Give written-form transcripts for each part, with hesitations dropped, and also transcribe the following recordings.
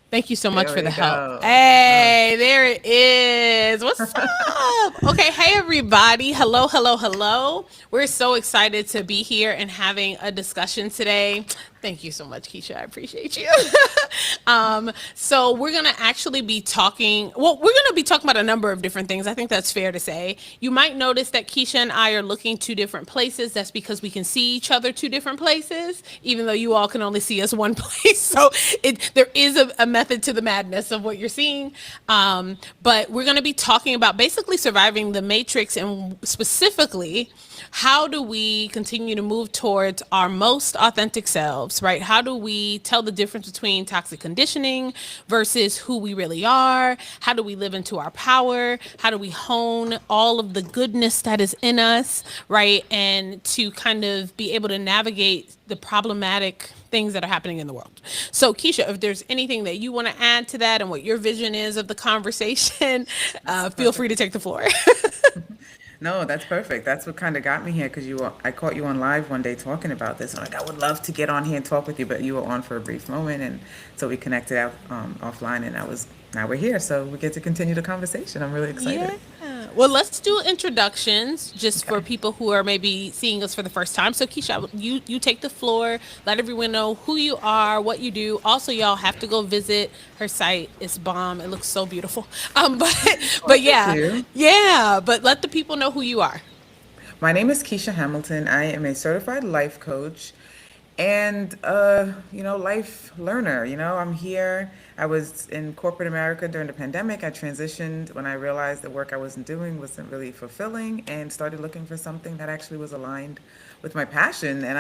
Thank you so much There for the we help. go. Hey, there it is. What's up? Okay, hey everybody. Hello, hello, hello. We're so excited to be here and having a discussion today. Thank you so much, Keisha. I appreciate you. So we're gonna actually be talking. Well, we're gonna be talking about a number of different things. I think that's fair to say. You might notice that Keisha and I are looking two different places. That's because we can see each other two different places, even though you all can only see us one place. So there is a method to the madness of what you're seeing. But we're gonna be talking about basically surviving the matrix, and specifically, how do we continue to move towards our most authentic selves, right? How do we tell the difference between toxic conditioning versus who we really are? How do we live into our power? How do we hone all of the goodness that is in us, right? And to kind of be able to navigate the problematic things that are happening in the world. So, Keisha, if there's anything that you want to add to that and what your vision is of the conversation, That's feel free to perfect. take the floor. No, that's perfect. That's what kind of got me here because I caught you on live one day talking about this. I'm like, I would love to get on here and talk with you, but you were on for a brief moment, and so we connected out offline, and now we're here, so we get to continue the conversation. I'm really excited. Yeah. Well, let's do introductions just for Okay. people who are maybe seeing us for the first time. So, Keisha, you take the floor. Let everyone know who you are, what you do. Also, y'all have to go visit her site. It's bomb. It looks so beautiful. Oh, But thank yeah, you. yeah. But let the people know who you are. My name is Keisha Hamilton. I am a certified life coach and life learner. I'm here. I was in corporate America during the pandemic. I transitioned when I realized the work I wasn't doing wasn't really fulfilling and started looking for something that actually was aligned with my passion. And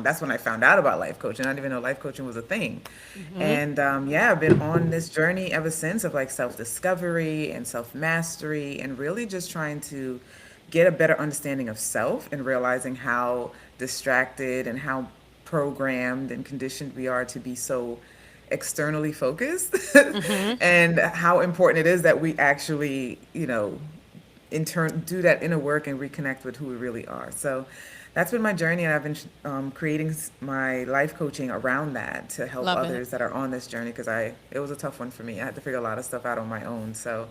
that's when I found out about life coaching. I didn't even know life coaching was a thing. And yeah, I've been on this journey ever since of like self discovery and self mastery and really just trying to get a better understanding of self and realizing how distracted and how programmed and conditioned we are to be so externally focused and how important it is that we actually, in turn do that inner work and reconnect with who we really are. So that's been my journey, and I've been creating my life coaching around that to help Love it. others that are on this journey because I it was a tough one for me. I had to figure a lot of stuff out on my own. So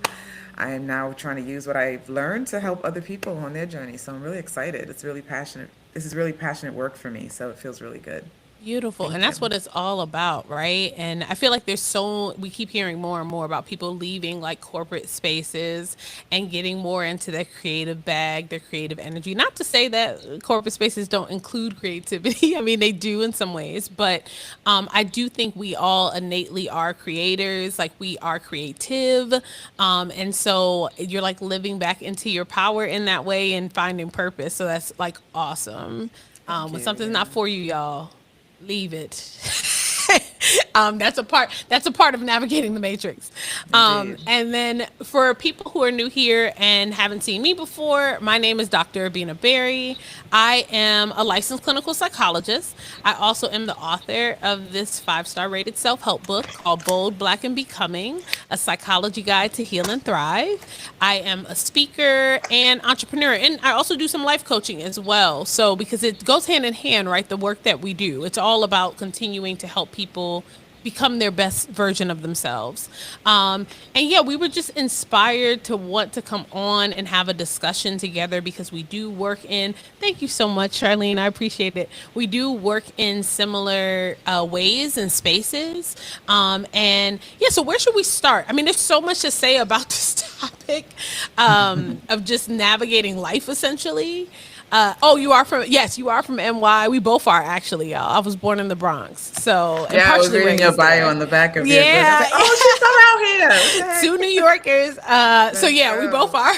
I am now trying to use what I've learned to help other people on their journey. So I'm really excited. It's really passionate. This is really passionate work for me. So it feels really good. Beautiful. And Thank you. that's what it's all about, right? And I feel like we keep hearing more and more about people leaving like corporate spaces and getting more into their creative bag, their creative energy. Not to say that corporate spaces don't include creativity. I mean, they do in some ways, but I do think we all innately are creators, like we are creative. And so you're like living back into your power in that way and finding purpose. So that's like awesome. Thank When you. something's Yeah. not for you, y'all, leave it. That's a part of navigating the matrix. Indeed. And then for people who are new here and haven't seen me before, my name is Dr. Abena Berry. I am a licensed clinical psychologist. I also am the author of this 5-star rated self-help book called Bold, Black, and Becoming, a psychology guide to heal and thrive. I am a speaker and entrepreneur, and I also do some life coaching as well. So because it goes hand in hand, right? The work that we do, it's all about continuing to help people become their best version of themselves. And yeah, we were just inspired to want to come on and have a discussion together because we do work in, thank you so much, Charlene. I appreciate it. We do work in similar ways and spaces. And yeah, so where should we start? I mean, there's so much to say about this topic of just navigating life essentially. Oh, yes, you are from NY. We both are actually, y'all. I was born in the Bronx, so and Yeah, I was partially reading your raised bio there. on the back of your book. I was Yeah, like, oh, she's from out here. What the two New heck? Yorkers. So Let's yeah, we both go. are.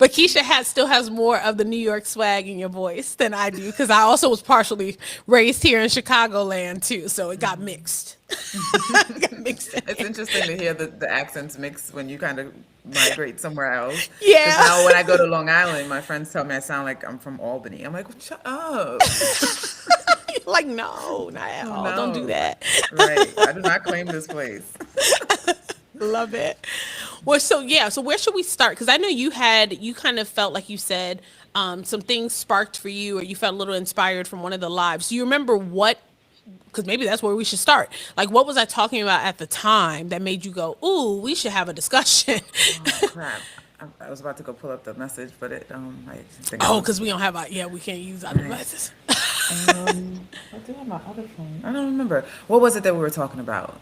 But Keisha still has more of the New York swag in your voice than I do because I also was partially raised here in Chicagoland too, so it got mixed. It got mixed in It's there. interesting to hear the accents mix when you kind of migrate somewhere else. Because Yeah. now when I go to Long Island, my friends tell me I sound like I'm from Albany. I'm like, shut up. Like, no, not at Oh all. Don't do no. that. Right. I do not claim this place. Love it. Well, so yeah, so where should we start? Because I know you kind of felt like you said some things sparked for you, or you felt a little inspired from one of the lives. Do you remember what? because maybe that's where we should start. Like, what was I talking about at the time that made you go, ooh, we should have a discussion? Oh crap! I was about to go pull up the message, but I think I Oh, was because we don't have our, yeah, we can't use our right. devices. I do have my other phone. I don't remember. What was it that we were talking about?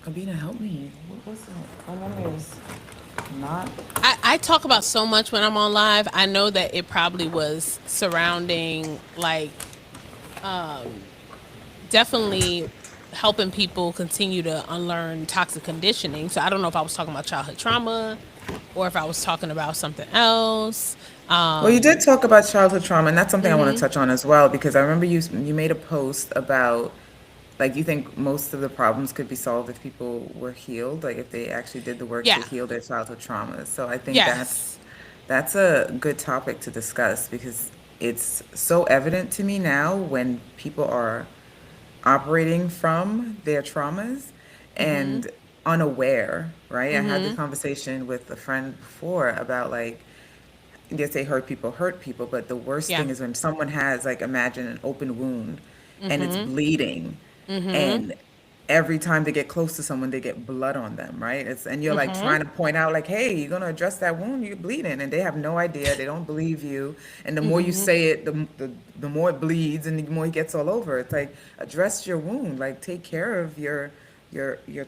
Abina, help me. What was it? My memory is not. I talk about so much when I'm on live. I know that it probably was surrounding, like, definitely helping people continue to unlearn toxic conditioning. So I don't know if I was talking about childhood trauma or if I was talking about something else. Well, you did talk about childhood trauma, and that's something I want to touch on as well because I remember you made a post about like you think most of the problems could be solved if people were healed, like if they actually did the work to Yeah. heal their childhood traumas. So I think Yes. that's a good topic to discuss because it's so evident to me now when people are operating from their traumas and unaware, right? I had the conversation with a friend before about like yes, they hurt people, but the worst Yeah. thing is when someone has, like, imagine an open wound and it's bleeding, and every time they get close to someone, they get blood on them, right? And you're like trying to point out, like, hey, you're gonna address that wound, you're bleeding, and they have no idea, they don't believe you, and the more you say it, the more it bleeds, and the more it gets all over. It's like address your wound, like take care of your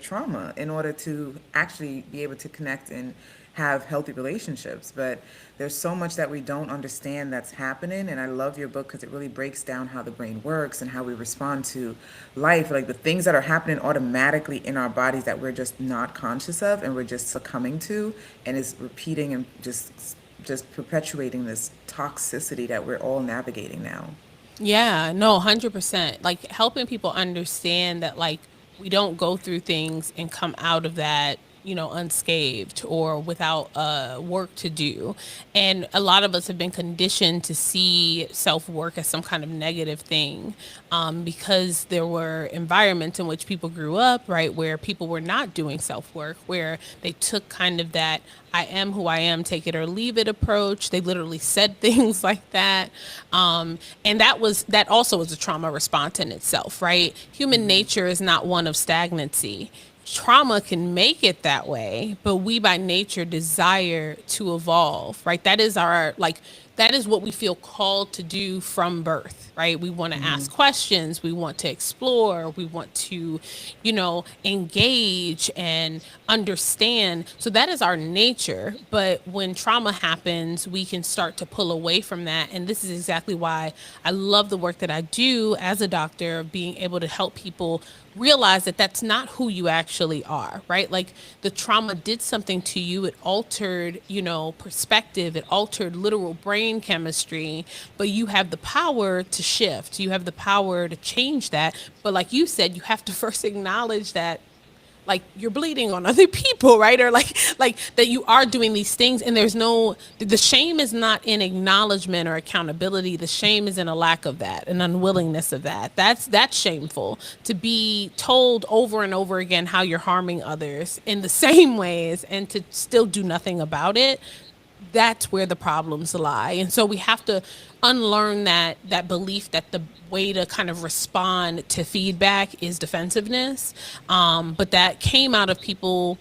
trauma in order to actually be able to connect and have healthy relationships. But there's so much that we don't understand that's happening. And I love your book because it really breaks down how the brain works and how we respond to life, like the things that are happening automatically in our bodies that we're just not conscious of and we're just succumbing to, and is repeating and just perpetuating this toxicity that we're all navigating now. Yeah, no, 100%. Like helping people understand that like we don't go through things and come out of that, unscathed or without work to do. And a lot of us have been conditioned to see self-work as some kind of negative thing, because there were environments in which people grew up, right, where people were not doing self-work, where they took kind of that I am who I am, take it or leave it approach. They literally said things like that. And that also was a trauma response in itself, right? Human nature is not one of stagnancy. Trauma can make it that way, but we by nature desire to evolve, right? That is what we feel called to do from birth, right? We want to ask questions, we want to explore, we want to, engage and understand. So that is our nature. But when trauma happens, we can start to pull away from that. And this is exactly why I love the work that I do as a doctor, being able to help people realize that that's not who you actually are, right? Like the trauma did something to you. It altered, perspective. It altered literal brain chemistry, but you have the power to shift. You have the power to change that. But like you said, you have to first acknowledge that like you're bleeding on other people, right? Or like that you are doing these things, and there's no, the shame is not in acknowledgement or accountability. The shame is in a lack of that, an unwillingness of that. That's shameful, to be told over and over again how you're harming others in the same ways and to still do nothing about it. That's where the problems lie. And so we have to unlearn that belief that the way to kind of respond to feedback is defensiveness. But that came out of people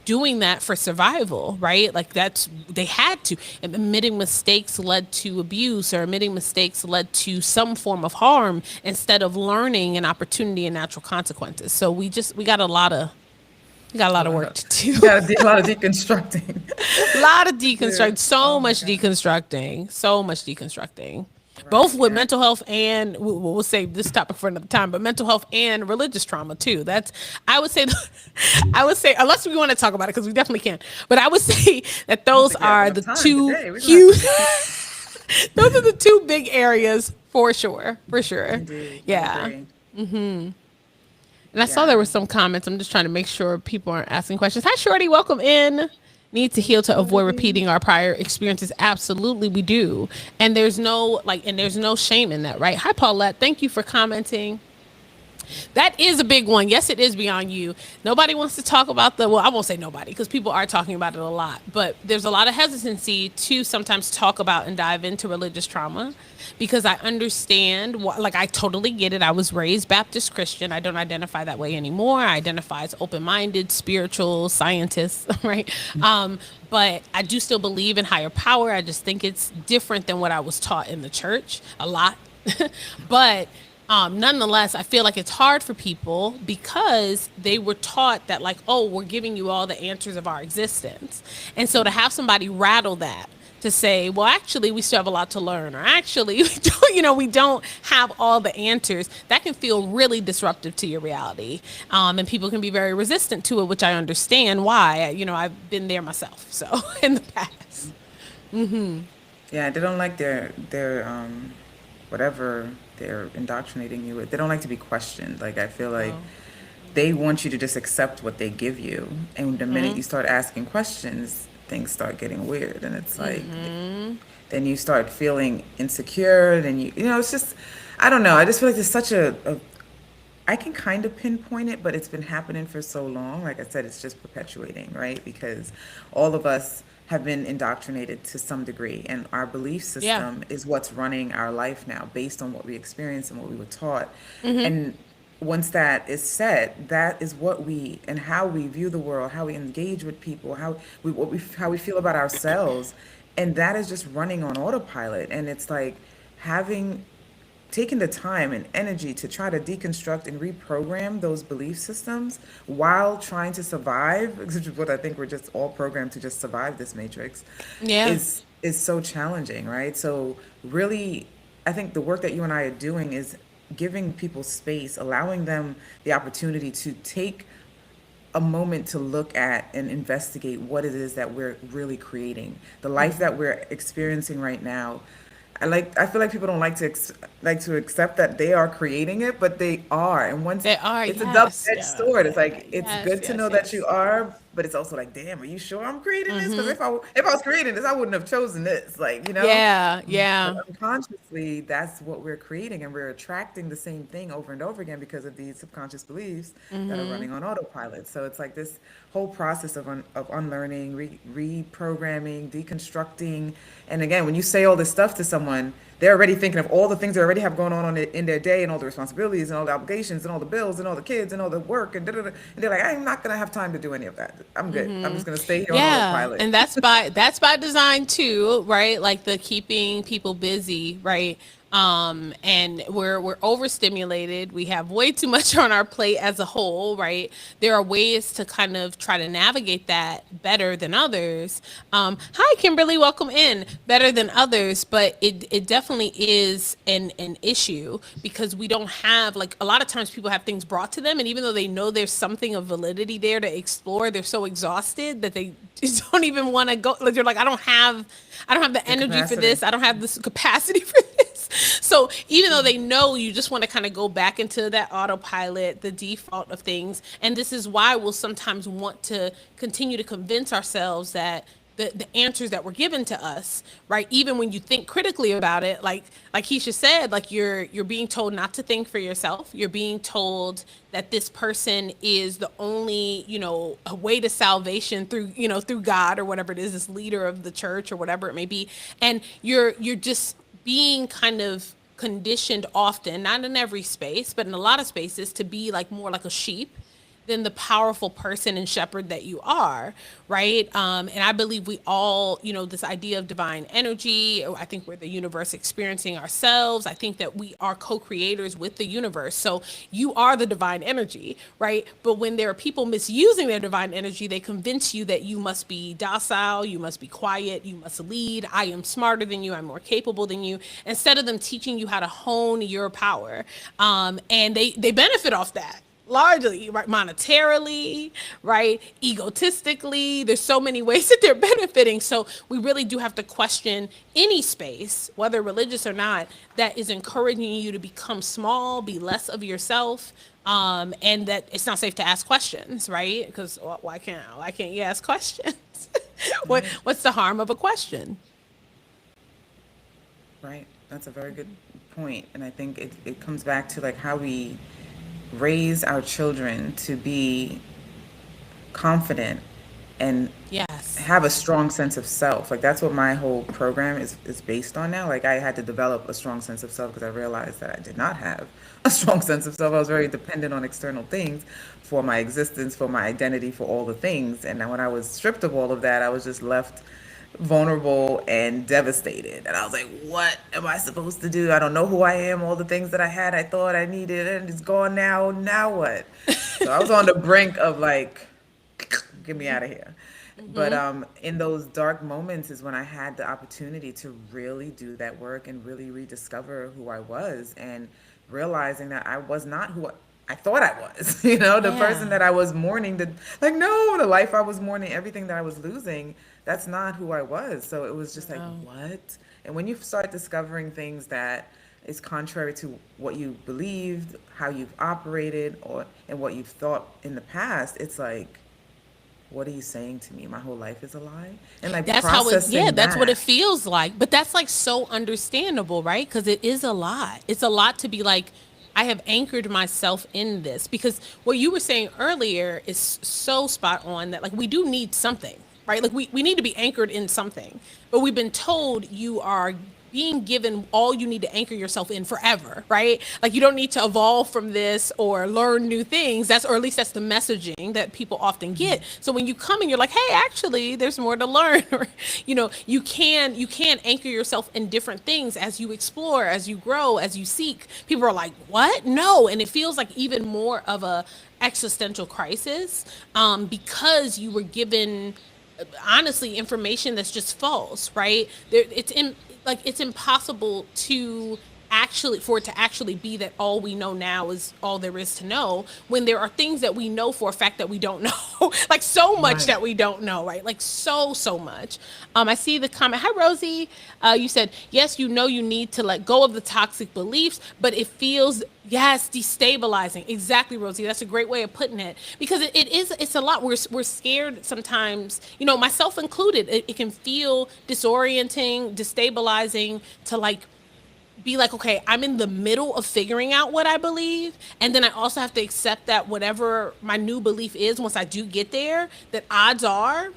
doing that for survival, right? Like they had to. Admitting mistakes led to abuse, or admitting mistakes led to some form of harm instead of learning and opportunity and natural consequences. So we got a lot of work to do. You gotta do a lot of deconstructing. A lot of Yeah. deconstruct, so Oh my much God. deconstructing, so much deconstructing, both Right. with Yeah. mental health and we'll save this topic for another time, but mental health and religious trauma too. That's, I would say, I would say, unless we want to talk about it, because we definitely can, but I would say that I don't those think we have are enough the time two today. We're gonna have huge, to. those are the two big areas for sure, for sure. Indeed, I Yeah. agree. And I saw there Yeah. were some comments. I'm just trying to make sure people aren't asking questions. Hi, Shorty. Welcome in. Need to heal to avoid Shorty. repeating our prior experiences. Absolutely, we do. And there's no shame in that, right? Hi, Paulette. Thank you for commenting. That is a big one. Yes, it is beyond you. Nobody wants to talk about well, I won't say nobody because people are talking about it a lot, but there's a lot of hesitancy to sometimes talk about and dive into religious trauma because I understand, like, I totally get it. I was raised Baptist Christian. I don't identify that way anymore. I identify as open minded, spiritual, scientist, right? But I do still believe in higher power. I just think it's different than what I was taught in the church a lot. But nonetheless, I feel like it's hard for people because they were taught that, like, oh, we're giving you all the answers of our existence. And so to have somebody rattle that, to say, well, actually, we still have a lot to learn, or actually, we don't have all the answers, that can feel really disruptive to your reality. And people can be very resistant to it, which I understand why. I've been there myself, so in the past. Yeah, they don't like their whatever they're indoctrinating you with. They don't like to be questioned. Like I feel like Oh. they want you to just accept what they give you, and the minute you start asking questions, things start getting weird, and it's like then you start feeling insecure. Then it's just I don't know. I just feel like there's such a I can kind of pinpoint it, but it's been happening for so long. Like I said, it's just perpetuating, right? Because all of us have been indoctrinated to some degree, and our belief Yeah. system is what's running our life now based on what we experience and what we were taught. And once that is set, that is what we and how we view the world, how we engage with people, how we feel about ourselves, and that is just running on autopilot. And it's like having taking the time and energy to try to deconstruct and reprogram those belief systems while trying to survive, which is what I think we're just all programmed to just survive this matrix, Yeah. is so challenging, right? So really, I think the work that you and I are doing is giving people space, allowing them the opportunity to take a moment to look at and investigate what it is that we're really creating. The life that we're experiencing right now. I feel like people don't like to accept that they are creating it, but they are. And once They are. it's a Yes. double-edged Yeah. sword. It's like it's Yes. good to Yes. know that you Yes. are, but it's also like, damn, are you sure I'm creating this? Because if I was creating this, I wouldn't have chosen this. Like, Yeah. but Yeah. unconsciously, that's what we're creating, and we're attracting the same thing over and over again because of these subconscious beliefs that are running on autopilot. So it's like this whole process of unlearning, reprogramming, deconstructing. And again, when you say all this stuff to someone, they're already thinking of all the things they already have going on in their day, and all the responsibilities and all the obligations and all the bills and all the kids and all the work and da da da. And they're like, I'm not gonna have time to do any of that. I'm good. I'm just gonna stay here on Yeah, autopilot. and that's by design too, right? Like the keeping people busy, right? And we're overstimulated. We have way too much on our plate as a whole, right? There are ways to kind of try to navigate that better than others. Hi, Kimberly, welcome in. Better than others, but it definitely is an issue because we don't have, like, a lot of times people have things brought to them, and even though they know there's something of validity there to explore, they're so exhausted that they just don't even want to go. Like, they're like, I don't have the The energy for capacity. this. I don't have this capacity for this. So even though they know, you just want to kind of go back into that autopilot, the default of things. And this is why we'll sometimes want to continue to convince ourselves that the answers that were given to us, right? Even when you think critically about it, like Keisha said, like you're being told not to think for yourself. You're being told that this person is the only, a way to salvation through God or whatever it is, this leader of the church or whatever it may be. And you're just being kind of conditioned often, not in every space, but in a lot of spaces, to be like more like a sheep than the powerful person and shepherd that you are, right? And I believe we all, this idea of divine energy, I think we're the universe experiencing ourselves. I think that we are co-creators with the universe. So you are the divine energy, right? But when there are people misusing their divine energy, they convince you that you must be docile, you must be quiet, you must lead. I am smarter than you, I'm more capable than you, instead of them teaching you how to hone your power. And they benefit off that largely, right? Monetarily, right? Egotistically. There's so many ways that they're benefiting. So we really do have to question any space, whether religious or not, that is encouraging you to become small, be less of yourself, and that it's not safe to ask questions, right? Because why can't you ask questions? Right. What's the harm of a question? Right. That's a very good point. And I think it comes back to like how we raise our children to be confident and Yes. have a strong sense of self. Like that's what my whole program is based on now. Like I had to develop a strong sense of self because I realized that I did not have a strong sense of self. I was very dependent on external things for my existence, for my identity, for all the things. And then when I was stripped of all of that, I was just left vulnerable and devastated. And I was like, what am I supposed to do? I don't know who I am. All the things that I had, I thought I needed, and it's gone now. Now what? So I was on the brink of like, get me out of here. But in those dark moments is when I had the opportunity to really do that work and really rediscover who I was and realizing that I was not who I thought I was. You know, the person Yeah. that I was mourning, the like, no, the life I was mourning, everything that I was losing, that's not who I was. So it was just like, No. what? And when you start discovering things that is contrary to what you believed, how you've operated, or and what you've thought in the past, it's like, what are you saying to me? My whole life is a lie? And like That's how it, yeah, processing that's what it that. feels like. But that's like so understandable, right? Because it is a lot. It's a lot to be like, I have anchored myself in this. Because what you were saying earlier is so spot on that like we do need something, right? Like we need to be anchored in something. But we've been told you are being given all you need to anchor yourself in forever, right? Like you don't need to evolve from this or learn new things. That's, or at least that's the messaging that people often get. So when you come and you're like, hey, actually there's more to learn, or you can anchor yourself in different things as you explore, as you grow, as you seek. People are like, what? No. And it feels like even more of a existential crisis, because you were given honestly information that's just false, right? Like it's impossible to actually for it to actually be that all we know now is all there is to know, when there are things that we know for a fact that we don't know. Like so much Right. that we don't know, right? Like so much. I see the comment. Hi Rosie. You said yes, you know you need to let go of the toxic beliefs, but it feels, yes, destabilizing. Exactly, Rosie. That's a great way of putting it, because it is, it's a lot. We're scared sometimes, myself included. It can feel disorienting, destabilizing to like be like, okay, I'm in the middle of figuring out what I believe. And then I also have to accept that whatever my new belief is, once I do get there, that odds are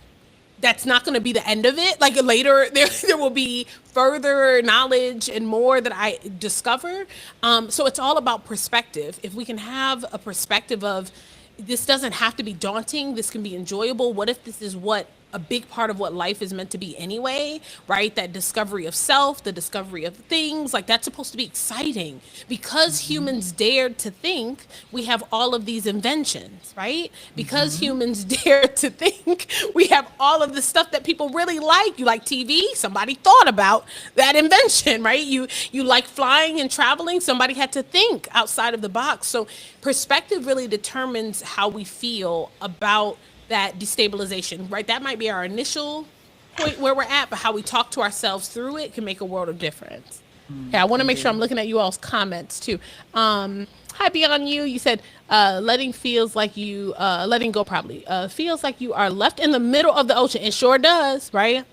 that's not going to be the end of it. Like later, there will be further knowledge and more that I discover. So it's all about perspective. If we can have a perspective of, this doesn't have to be daunting, this can be enjoyable. What if this is what a big part of what life is meant to be anyway, right? That discovery of self, the discovery of things, like that's supposed to be exciting. Because humans dared to think, we have all of these inventions, right? Because humans dared to think, we have all of the stuff that people really like. You like TV? Somebody thought about that invention, right? You like flying and traveling? Somebody had to think outside of the box. So perspective really determines how we feel about that destabilization, right? That might be our initial point where we're at, but how we talk to ourselves through it can make a world of difference. Okay, I want to make sure I'm Indeed. looking at you all's comments too. Hi, Beyond You. You said letting go probably feels like you are left in the middle of the ocean. It sure does, right?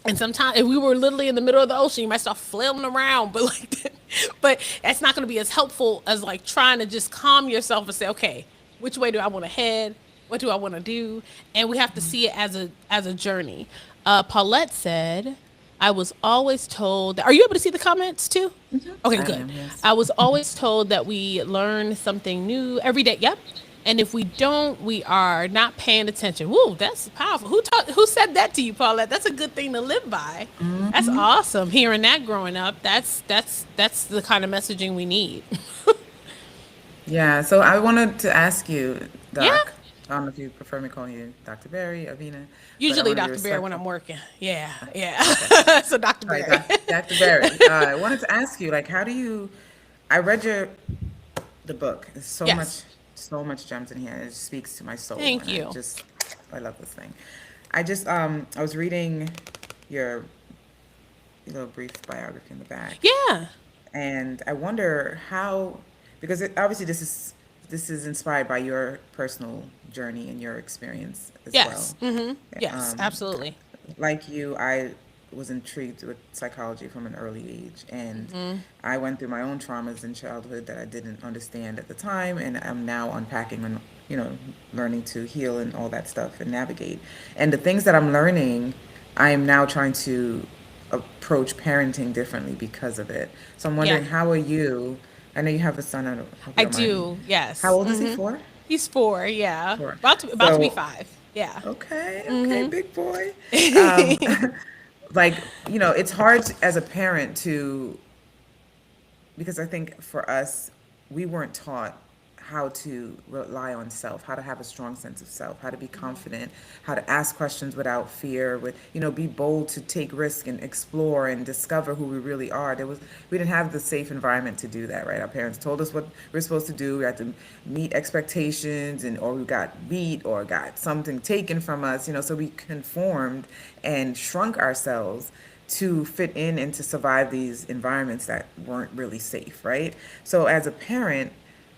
And sometimes if we were literally in the middle of the ocean, you might start flailing around, but like, but that's not going to be as helpful as like trying to just calm yourself and say, okay, which way do I want to head? What do I want to do? And we have to see it as a journey. Paulette said, I was always told that, are you able to see the comments too? Okay, I good. am, yes. I was always told that we learn something new every day. Yep. And if we don't, we are not paying attention. Woo, that's powerful. Who said that to you, Paulette? That's a good thing to live by. That's awesome. Hearing that growing up, that's the kind of messaging we need. Yeah, so I wanted to ask you, Yeah. Doc. I don't know if you prefer me calling you Dr. Berry, Avina, but I Usually want to be Dr. Bear when respectful. I'm working. Yeah, yeah. Okay. So Dr. All right, Bear. Dr. Berry. I wanted to ask you, like, how do you? I read the book. There's Yes. so much gems in here. It speaks to my soul, Thank and you. I love this thing. I was reading your little brief biography in the back, Yeah. and I wonder how, because obviously this is inspired by your personal journey and your experience as well. Yes. Mm-hmm. Yes, Um, absolutely. like you, I was intrigued with psychology from an early age, and I went through my own traumas in childhood that I didn't understand at the time, and I'm now unpacking and learning to heal and all that stuff and navigate. And the things that I'm learning, I am now trying to approach parenting differently because of it. So I'm Yeah, wondering, how are you? I know you have a son. I hope you I don't mind. do. How Yes. old is he? 4? He's 4. Yeah, 4. about to be So 5. Yeah. okay, okay, big boy. Um, like, it's hard as a parent to, because I think for us, we weren't taught how to rely on self, how to have a strong sense of self, how to be confident, how to ask questions without fear, be bold to take risk and explore and discover who we really are. We didn't have the safe environment to do that, right? Our parents told us what we're supposed to do. We had to meet expectations, or we got beat or got something taken from us, so we conformed and shrunk ourselves to fit in and to survive these environments that weren't really safe, right? So as a parent,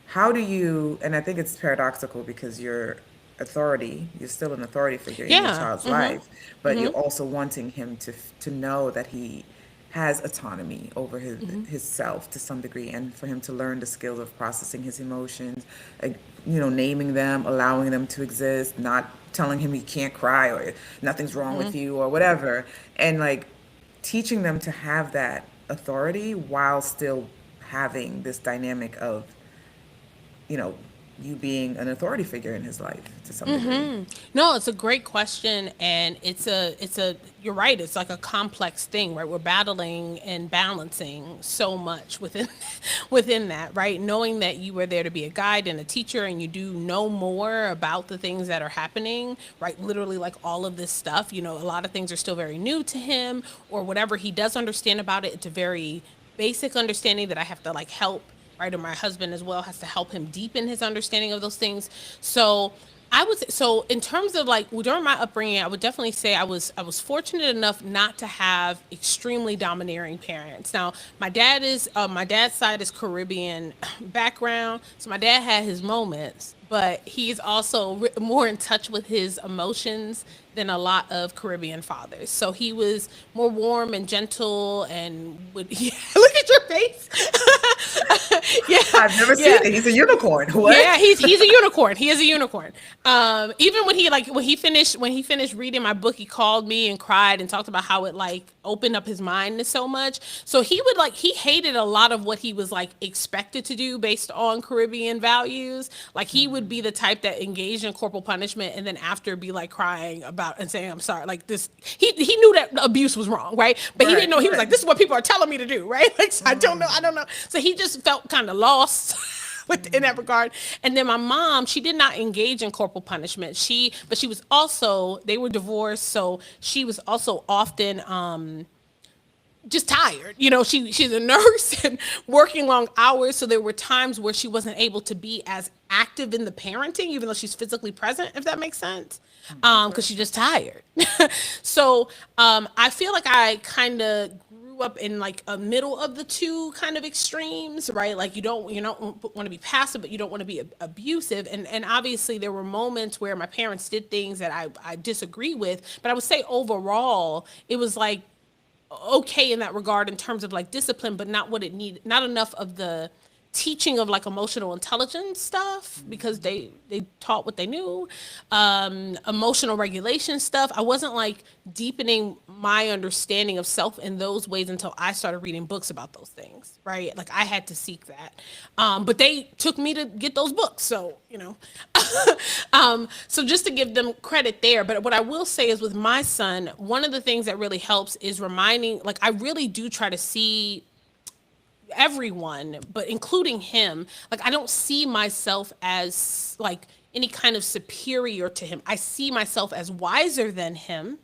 how do you, and I think it's paradoxical because you're still an authority figure in your Yeah. child's Mhm. life, but you're also wanting him to know that he has autonomy over his self to some degree, and for him to learn the skills of processing his emotions, like, naming them, allowing them to exist, not telling him he can't cry or nothing's wrong with you or whatever, and like teaching them to have that authority while still having this dynamic of, you know, you being an authority figure in his life to some degree. No, it's a great question, and it's a you're right. It's like a complex thing, right? We're battling and balancing so much within within that, right? Knowing that you were there to be a guide and a teacher, and you do know more about the things that are happening, right? Literally, like all of this stuff. A lot of things are still very new to him, or whatever he does understand about it. It's a very basic understanding that I have to like help, right? Or my husband as well has to help him deepen his understanding of those things. So so in terms of like during my upbringing, I would definitely say I was fortunate enough not to have extremely domineering parents. Now, my dad's side is Caribbean background, so my dad had his moments, but he's also more in touch with his emotions than a lot of Caribbean fathers. So he was more warm and gentle and would yeah, look at your face. Yeah, I've never seen yeah. it. He's a unicorn. Yeah, What? he's a unicorn. He is a unicorn. Even when he finished reading my book, he called me and cried and talked about how it like opened up his mind to so much. So he hated a lot of what he was like expected to do based on Caribbean values. Like he would be the type that engaged in corporal punishment and then after be like crying about and saying I'm sorry. Like this, he knew that abuse was wrong, right? But he didn't Right, know he was like right. this is what people are telling me to do, right? Like so I don't know. So he just felt kind of lost. In that regard. And then my mom, she did not engage in corporal punishment. But she was also, they were divorced, so she was also often just tired. She's a nurse and working long hours, so there were times where she wasn't able to be as active in the parenting, even though she's physically present, if that makes sense. Of Because she's course. just tired. So I feel like I kind of grew up in like a middle of the two kind of extremes, right? Like you don't want to be passive, but you don't want to be abusive. And obviously there were moments where my parents did things that I disagree with, but I would say overall it was like okay in that regard in terms of like discipline, but not what it needed, not enough of the teaching of like emotional intelligence stuff because they taught what they knew, emotional regulation stuff. I wasn't like deepening my understanding of self in those ways until I started reading books about those things, right? Like I had to seek that, but they took me to get those books, so so just to give them credit there. But what I will say is with my son, one of the things that really helps is reminding, like I really do try to see everyone, but including him, like I don't see myself as like any kind of superior to him. I see myself as wiser than him,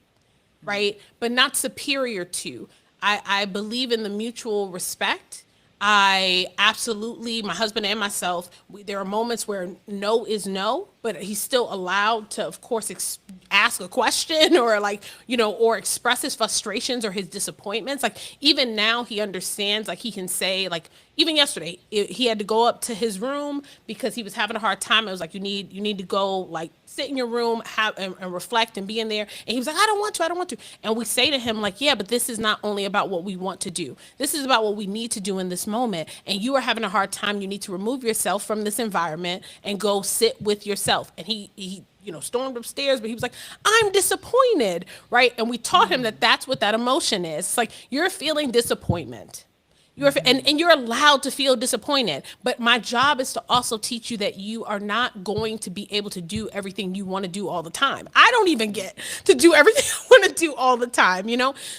right? But not superior to. I believe in the mutual respect. I absolutely, my husband and myself, there are moments where no is no, but but he's still allowed to, of course, ask a question or like, or express his frustrations or his disappointments. Like even now he understands, like he can say, like even yesterday he had to go up to his room because he was having a hard time. It was like, you need to go like sit in your room, and reflect and be in there. And he was like, I don't want to. And we say to him like, yeah, but this is not only about what we want to do. This is about what we need to do in this moment. And you are having a hard time. You need to remove yourself from this environment and go sit with yourself. And he stormed upstairs, but he was like, I'm disappointed, right? And we taught him that that's what that emotion is. It's like you're feeling disappointment. And you're allowed to feel disappointed, but my job is to also teach you that you are not going to be able to do everything you want to do all the time. I don't even get to do everything I want to do all the time.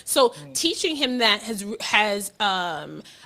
So teaching him that has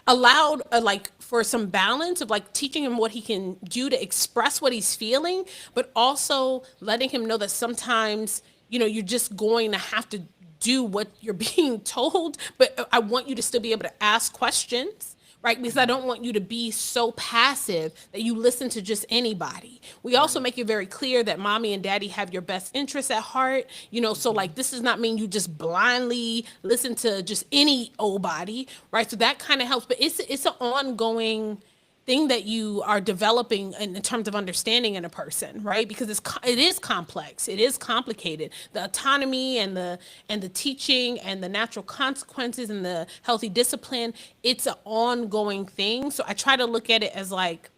allowed like for some balance of like teaching him what he can do to express what he's feeling, but also letting him know that sometimes you're just going to have to do what you're being told, but I want you to still be able to ask questions, right? Because I don't want you to be so passive that you listen to just anybody. We also make it very clear that mommy and daddy have your best interests at heart, so like this does not mean you just blindly listen to just any old body, right? So that kind of helps, but it's an ongoing thing that you are developing in terms of understanding in a person, right? Because it is complex, it is complicated. The autonomy and the teaching and the natural consequences and the healthy discipline, it's an ongoing thing. So I try to look at it as like,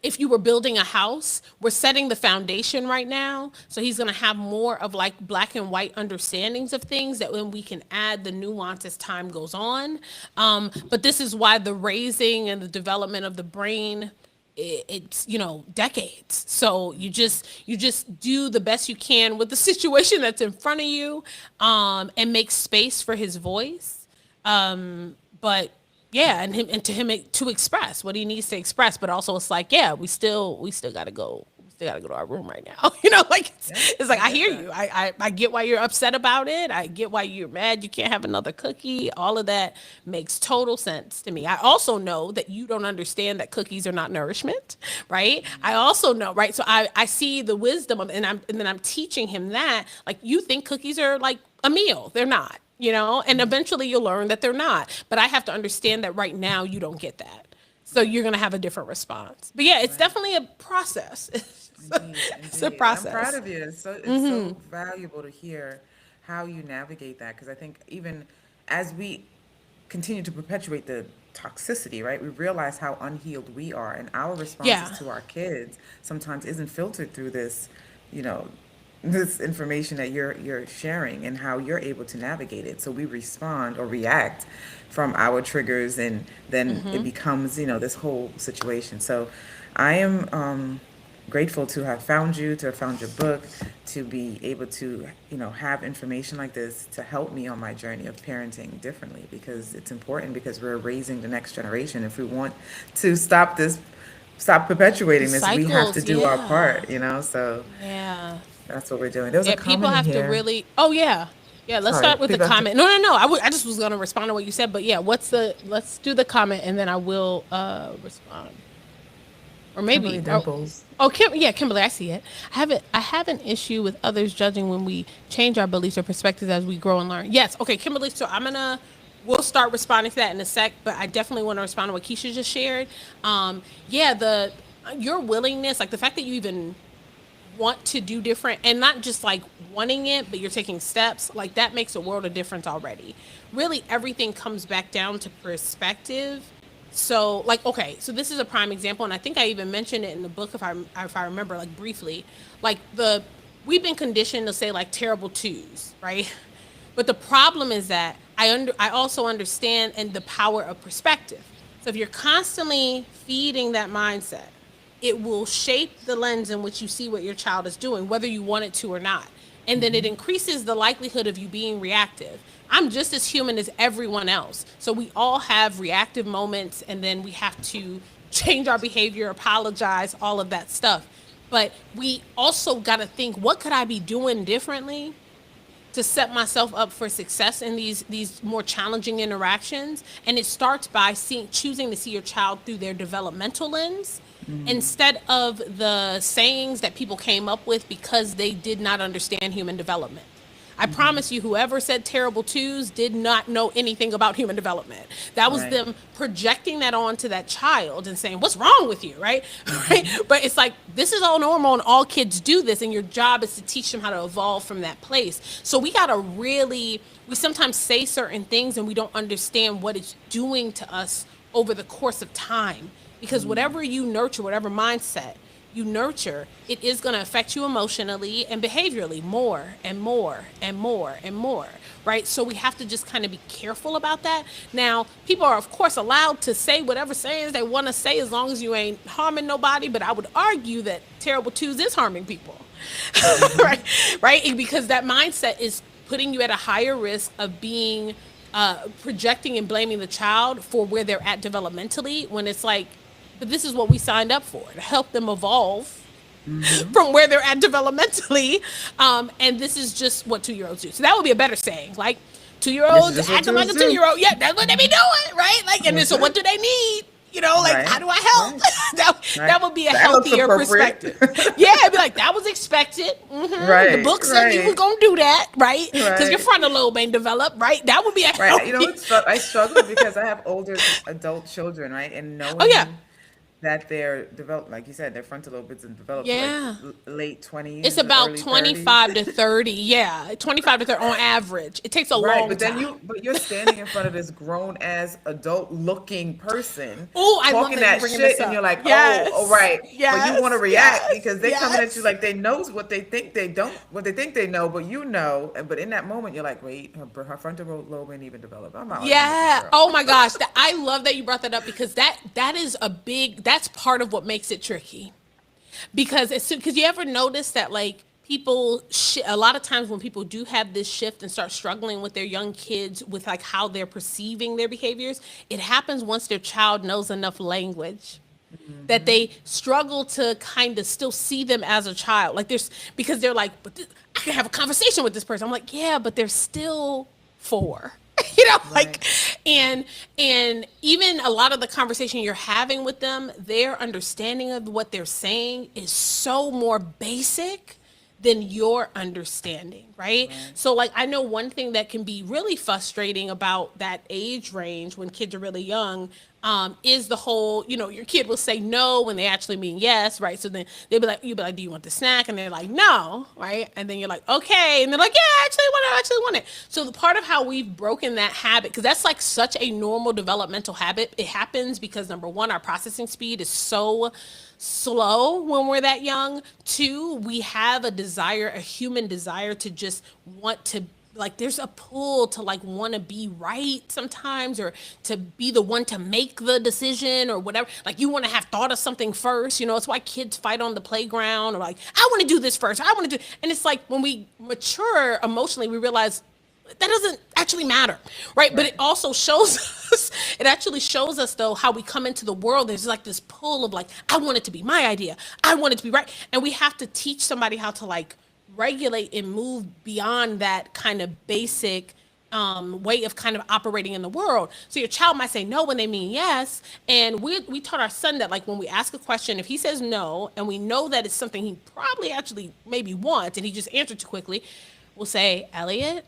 if you were building a house, we're setting the foundation right now. So he's going to have more of like black and white understandings of things that when we can add the nuance as time goes on. But this is why the raising and the development of the brain, it's decades. So you just do the best you can with the situation that's in front of you, and make space for his voice. But yeah, and to him to express what he needs to express, but also it's like, yeah, we still gotta go. We still gotta go to our room right now. Like it's like I hear you. I get why you're upset about it. I get why you're mad you can't have another cookie. All of that makes total sense to me. I also know that you don't understand that cookies are not nourishment, right? I also know, right? So I see the wisdom of, and then I'm teaching him that, like, you think cookies are like a meal. They're not. And eventually you'll learn that they're not. But I have to understand that right now you don't get that. So you're going to have a different response. But yeah, it's definitely a process. Indeed, It's a indeed. I'm proud process. of you. It's so valuable to hear how you navigate that because I think even as we continue to perpetuate the toxicity, right? We realize how unhealed we are, and our Yeah. responses to our kids sometimes isn't filtered through this, you know, this information that you're sharing and how you're able to navigate it. So we respond or react from our triggers, and then it becomes, this whole situation. So I am grateful to have found you, to have found your book, to be able to, have information like this to help me on my journey of parenting differently, because it's important, because we're raising the next generation. If we want to stop The perpetuating this, we have to cycles, do our yeah. part. So Yeah. that's what we're doing. There was a Yeah, people comment in have to here. really. Oh yeah, yeah. Let's Sorry, start with the people have to. comment. No, no, no. I just was gonna respond to what you said, but yeah, let's do the comment and then I will respond. Or Kimberly maybe. Dimples. Yeah, Kimberly, I see it. I have an issue with others judging when we change our beliefs or perspectives as we grow and learn. Yes, okay, Kimberly. So we'll start responding to that in a sec, but I definitely want to respond to what Keisha just shared. Yeah, your willingness, like the fact that you even want to do different, and not just like wanting it, but you're taking steps, like that makes a world of difference already. Really everything comes back down to perspective. So like, okay, so this is a prime example, and I think I even mentioned it in the book, if I remember, like briefly. Like we've been conditioned to say like terrible twos, right? But the problem is that I also understand and the power of perspective. So if you're constantly feeding that mindset, it will shape the lens in which you see what your child is doing, whether you want it to or not. And then it increases the likelihood of you being reactive. I'm just as human as everyone else. So we all have reactive moments, and then we have to change our behavior, apologize, all of that stuff. But we also got to think, what could I be doing differently to set myself up for success in these more challenging interactions. And it starts by choosing to see your child through their developmental lens instead of the sayings that people came up with because they did not understand human development. I promise you, whoever said terrible twos did not know anything about human development. That was Right. them projecting that onto that child and saying, "What's wrong with you?" Right? Right? But it's like, this is all normal and all kids do this, and your job is to teach them how to evolve from that place. So we we sometimes say certain things and we don't understand what it's doing to us over the course of time. Because whatever you nurture, whatever mindset you nurture, it is going to affect you emotionally and behaviorally more and more and more and more, right? So we have to just kind of be careful about that. Now, people are, of course, allowed to say whatever sayings they want to say as long as you ain't harming nobody, but I would argue that terrible twos is harming people, right? Right? Because that mindset is putting you at a higher risk of being projecting and blaming the child for where they're at developmentally, when it's like, but this is what we signed up for, to help them evolve from where they're at developmentally. And this is just what 2-year-olds do. So that would be a better saying. Like, This is 2-year-olds just what acting like a 2-year-olds do. 2-year-old. Yeah, that's what they be doing, right? Like, and then, so what do they need? You know, like, Right. how do I help? Right. That would be a That looks healthier appropriate. perspective. Yeah, it'd be like, that was expected. The Right, book said you right. was going to do that, right? Because Right. your frontal lobe ain't developed, right? That would be a Right. You know, healthy. I struggle because I have older adult children, right? And knowing Oh, yeah. that they're developed, like you said, their frontal lobe isn't developed till, Yeah. like late 20s, It's about early 25 30s. to 30. Yeah, 25 to 30 on average. It takes a Right, long but then time. you're standing in front of this grown ass adult looking person Oh, I love talking that you're that bringing shit, this and up. you're like, Yes. oh, right. But Yes. you want to react Yes. because they coming at Yes. you like they knows what they think they don't, what they think they know, but you know. But in that moment, you're like, wait, her frontal lobe ain't even developed. I'm not arguing with this Yeah. girl. Oh my gosh. I love that you brought that up because that is that's part of what makes it tricky. Because you ever notice that, like, people a lot of times when people do have this shift and start struggling with their young kids with like how they're perceiving their behaviors, it happens once their child knows enough language that they struggle to kind of still see them as a child. Like, because they're like, but I can have a conversation with this person. I'm like, yeah, but they're still 4. Like, and even a lot of the conversation you're having with them, their understanding of what they're saying is so more basic than your understanding, right? So, like, I know one thing that can be really frustrating about that age range when kids are really young, is the whole, your kid will say no when they actually mean yes, right? So then you'll be like, do you want the snack? And they're like, no, right? And then you're like, okay. And they're like, yeah, I actually want it. So the part of how we've broken that habit, because that's like such a normal developmental habit, it happens because, number one, our processing speed is so slow when we're that young. 2, we have a human desire to just want to, like, there's a pull to like want to be right sometimes, or to be the one to make the decision or whatever. Like, you want to have thought of something first. It's why kids fight on the playground, or like, I want to do this first. I want to do, and it's like when we mature emotionally, we realize that doesn't actually matter, right? But it also shows us, it actually shows us though how we come into the world. There's like this pull of like, I want it to be my idea. I want it to be right. And we have to teach somebody how to like regulate and move beyond that kind of basic way of kind of operating in the world. So your child might say no when they mean yes. And we taught our son that, like, when we ask a question, if he says no and we know that it's something he probably actually maybe wants and he just answered too quickly, we'll say, Elliot,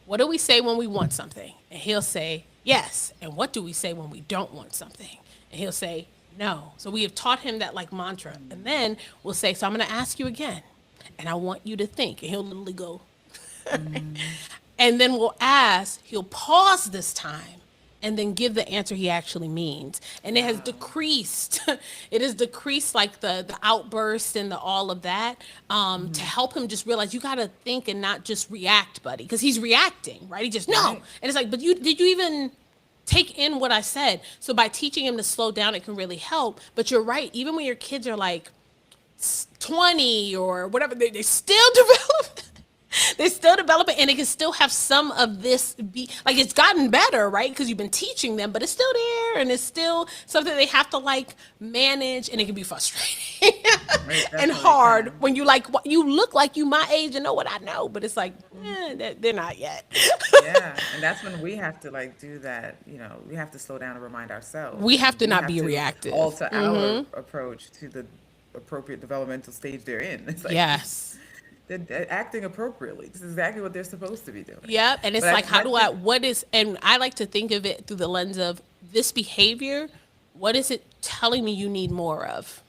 what do we say when we want something? And he'll say yes. And what do we say when we don't want something? And he'll say no. So we have taught him that like mantra. And then we'll say, so I'm going to ask you again, and I want you to think. And he'll literally go, and then he'll pause this time and then give the answer he actually means. And it has decreased. It has decreased like the outburst and the all of that, to help him just realize you got to think and not just react, buddy. Because he's reacting, right? He just, no. Right. And it's like, but did you even take in what I said? So by teaching him to slow down, it can really help. But you're right. Even when your kids are like 20 or whatever, they still develop. They're still developing, and it can still have some of this be like, it's gotten better, right? Because you've been teaching them, but it's still there, and it's still something they have to like manage, and it can be frustrating. It and definitely hard can. when you like you look like you my age and know what I know, but it's like they're not yet. Yeah, and that's when we have to like do that, we have to slow down and remind ourselves, We have and to we not have be to reactive. alter our approach to the appropriate developmental stage they're in. It's like Yes. they're acting appropriately. This is exactly what they're supposed to be doing. Yep. And But it's like, I, how my do I, thing, what is, and I like to think of it through the lens of this behavior. What is it telling me you need more of?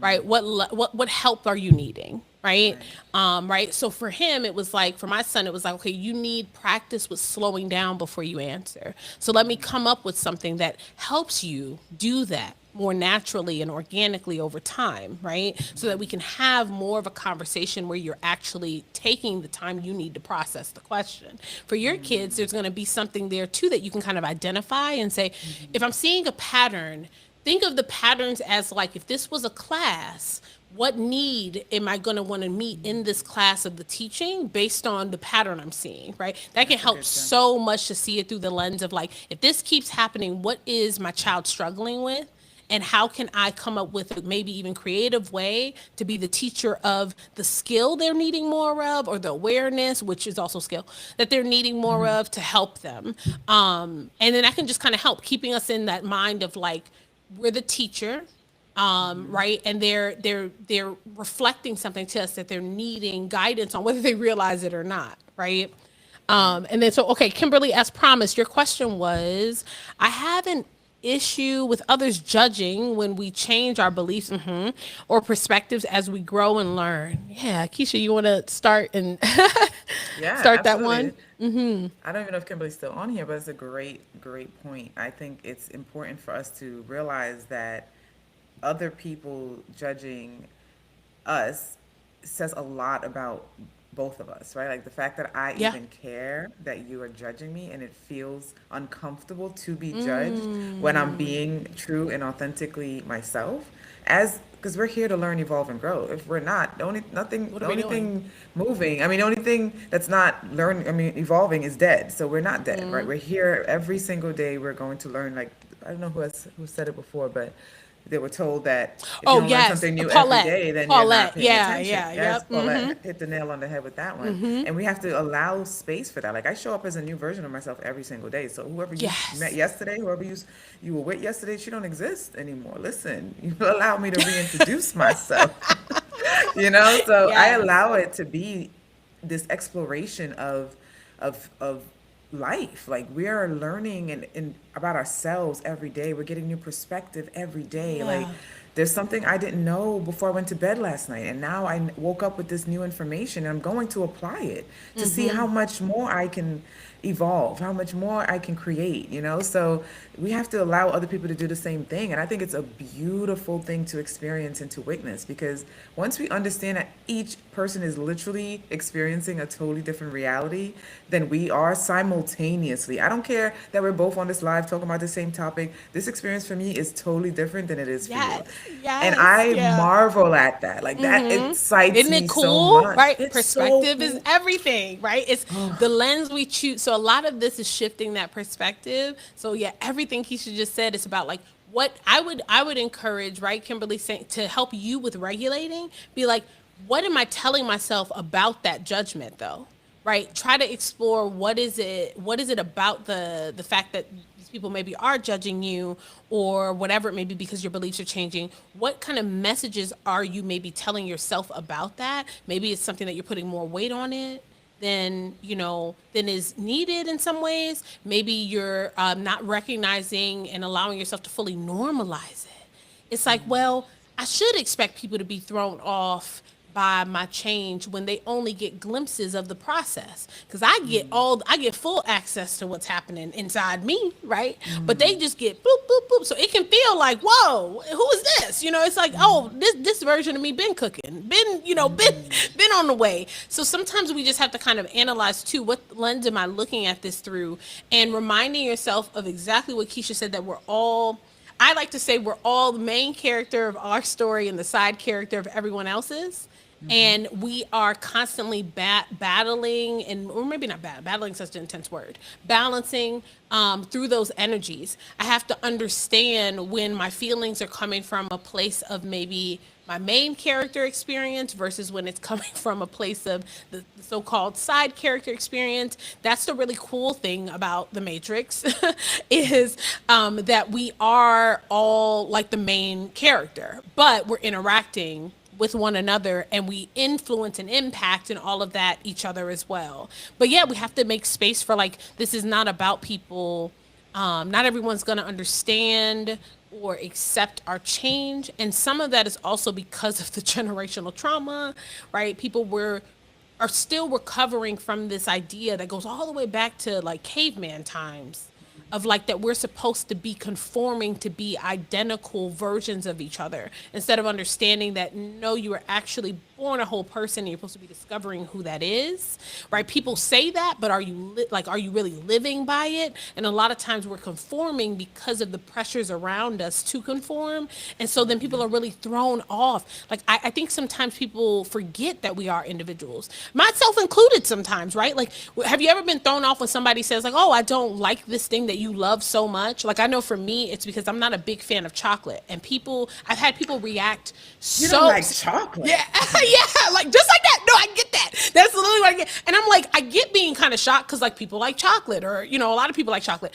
Right? What help are you needing? Right? right. Right. So for him, it was like, for my son, it was like, okay, you need practice with slowing down before you answer. So let me come up with something that helps you do that more naturally and organically over time, right? So that we can have more of a conversation where you're actually taking the time you need to process the question. For your kids, there's going to be something there too that you can kind of identify and say, if I'm seeing a pattern, think of the patterns as like, if this was a class, what need am I going to want to meet in this class of the teaching based on the pattern I'm seeing, right? That can That's a help good one. so much to see it through the lens of like, if this keeps happening, what is my child struggling with? And how can I come up with a maybe even creative way to be the teacher of the skill they're needing more of, or the awareness, which is also skill, that they're needing more of to help them. And then I can just kind of help keeping us in that mind of like, we're the teacher, right? And they're reflecting something to us that they're needing guidance on, whether they realize it or not, right? Right. And then so okay, Kimberly, as promised, your question was, I have an issue with others judging when we change our beliefs or perspectives as we grow and learn. Yeah, Keisha, you want to start and Yeah, start that one? absolutely. I don't even know if Kimberly's still on here, but it's a great, great point. I think it's important for us to realize that other people judging us says a lot about both of us, right? Like the fact that I Yeah. even care that you are judging me and it feels uncomfortable to be judged when I'm being true and authentically myself. As because we're here to learn, evolve, and grow. If we're not, What the are we only doing? thing moving, I mean, the only thing that's not learning, I mean, evolving is dead. So we're not dead, right? We're here every single day. We're going to learn. Like I don't know who said it before, but they were told that if you Oh don't learn yes, something new every Paulette. day, then you're not Paulette. paying Yeah, attention. yeah, Yes, yep. Paulette hit the nail on the head with that one. And we have to allow space for that. Like I show up as a new version of myself every single day. So whoever you met Yes. yesterday, whoever you were with yesterday, she don't exist anymore. Listen, you allow me to reintroduce myself. So I Yes. allow it to be this exploration of life. Like we are learning and about ourselves every day. We're getting new perspective every day. Like Yeah. there's something I didn't know before I went to bed last night, and now I woke up with this new information, and I'm going to apply it to see how much more I can evolve, how much more I can create. So we have to allow other people to do the same thing. And I think it's a beautiful thing to experience and to witness, because once we understand that each person is literally experiencing a totally different reality than we are simultaneously. I don't care that we're both on this live talking about the same topic. This experience for me is totally different than it is for you. Yes. And Yes. I Yeah. marvel at that. Like that excites Isn't it me so cool? much. Right? It's so Perspective is cool. everything, right? It's the lens we choose. So a lot of this is shifting that perspective. So yeah, everything Keisha just said is about like what I would encourage, right, Kimberly, saying to help you with regulating, be like, what am I telling myself about that judgment though? Right? Try to explore what is it about the fact that these people maybe are judging you or whatever it may be because your beliefs are changing. What kind of messages are you maybe telling yourself about that? Maybe it's something that you're putting more weight on it than is needed in some ways. Maybe you're not recognizing and allowing yourself to fully normalize it. It's like, well, I should expect people to be thrown off by my change when they only get glimpses of the process, because I get full access to what's happening inside me, right? But they just get boop boop boop, so it can feel like, whoa, who is this? It's like, oh, this version of me been cooking, been on the way. So sometimes we just have to kind of analyze too, what lens am I looking at this through, and reminding yourself of exactly what Keisha said, that I like to say we're all the main character of our story and the side character of everyone else's. and we are constantly battling, and or maybe not battling, such an intense word, balancing through those energies. I have to understand when my feelings are coming from a place of maybe my main character experience versus when it's coming from a place of the so-called side character experience. That's the really cool thing about the Matrix is that we are all like the main character, but we're interacting with one another, and we influence and impact and all of that each other as well. But yeah, we have to make space for, like, this is not about people, not everyone's going to understand or accept our change, and some of that is also because of the generational trauma, right? People were are still recovering from this idea that goes all the way back to like caveman times, of like that we're supposed to be conforming to be identical versions of each other, instead of understanding that no, you are actually born a whole person and you're supposed to be discovering who that is, right? People say that, but are you are you really living by it? And a lot of times we're conforming because of the pressures around us to conform, and so then people are really thrown off. Like I think sometimes people forget that we are individuals, myself included sometimes, right? Like, have you ever been thrown off when somebody says like, oh, I don't like this thing that you love so much? Like, I know for me it's because I'm not a big fan of chocolate, and I've had people react You so don't like chocolate. yeah, yeah, like just like that. No, I get that. That's literally what I get. And I'm like, I get being kind of shocked because like people like chocolate, or a lot of people like chocolate.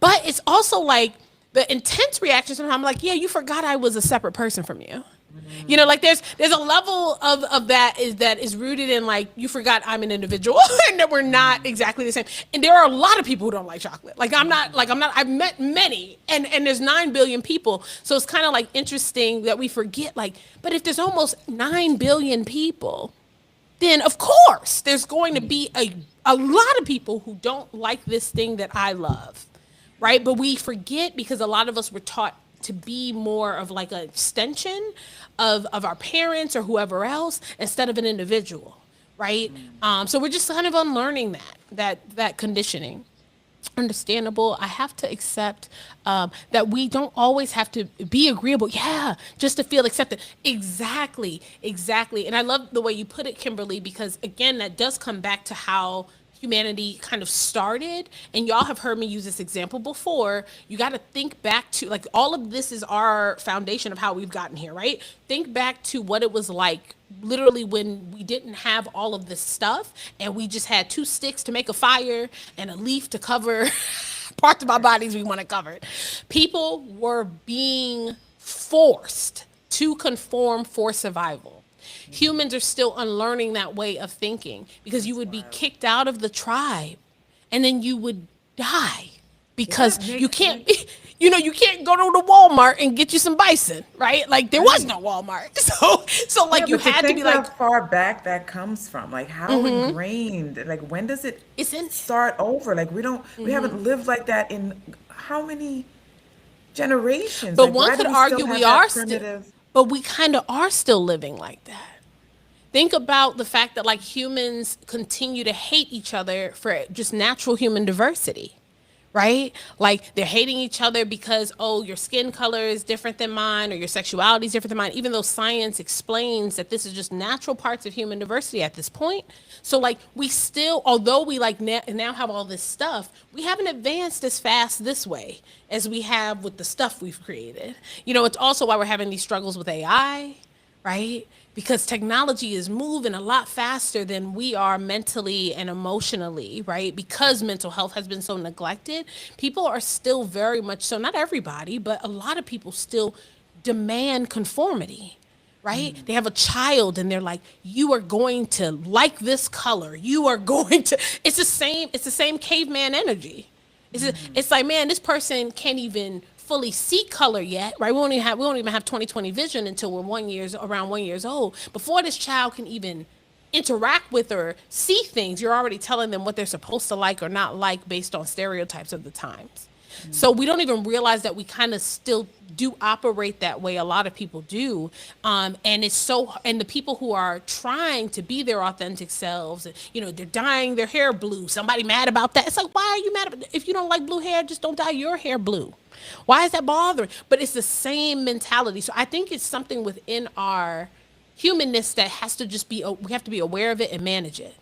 But it's also like the intense reaction. Sometimes I'm like, yeah, you forgot I was a separate person from you. Like there's a level of that is rooted in like, you forgot I'm an individual and that we're not exactly the same. And there are a lot of people who don't like chocolate. I'm not I've met many, and there's 9 billion people. So it's kind of like interesting that we forget, like, but if there's almost 9 billion people, then of course there's going to be a lot of people who don't like this thing that I love, right? But we forget because a lot of us were taught to be more of like an extension of our parents or whoever else instead of an individual, right? So we're just kind of unlearning that conditioning. Understandable. I have to accept that we don't always have to be agreeable. Yeah, just to feel accepted. Exactly, exactly. And I love the way you put it, Kimberly, because again, that does come back to how humanity kind of started. And y'all have heard me use this example before. You got to think back to, like, all of this is our foundation of how we've gotten here, right? Think back to what it was like literally when we didn't have all of this stuff and we just had 2 sticks to make a fire and a leaf to cover parts of our bodies we want to cover. People were being forced to conform for survival. Humans are still unlearning that way of thinking, because you would be kicked out of the tribe and then you would die because Yeah, you makes can't sense. you can't go to the Walmart and get you some bison, right? Like, there was no Walmart. So like, Yeah, you but to had to be think how like, far back that comes from, like how ingrained, like when does it it's in. start over? Like we haven't lived like that in how many generations? But Like one why do could we still argue we have are that still, primitive? but we kind of are still living like that. Think about the fact that like humans continue to hate each other for just natural human diversity, right? Like, they're hating each other because, oh, your skin color is different than mine or your sexuality is different than mine, even though science explains that this is just natural parts of human diversity at this point. So like, we still, although we like now have all this stuff, we haven't advanced as fast this way as we have with the stuff we've created. It's also why we're having these struggles with AI, right? Because technology is moving a lot faster than we are mentally and emotionally, right? Because mental health has been so neglected, people are still very much so, not everybody, but a lot of people still demand conformity, right? They have a child and they're like, you are going to like this color. You are going to, it's the same caveman energy. It's like, man, this person can't even fully see color yet, right? We don't even have 20/20 vision until we're around 1 years old. Before this child can even interact with or see things, you're already telling them what they're supposed to like or not like based on stereotypes of the times. So we don't even realize that we kind of still do operate that way. A lot of people do. And the people who are trying to be their authentic selves, they're dyeing their hair blue. Somebody mad about that. It's like, why are you mad about, if you don't like blue hair, just don't dye your hair blue. Why is that bothering? But it's the same mentality. So I think it's something within our humanness that has to just be, we have to be aware of it and manage it,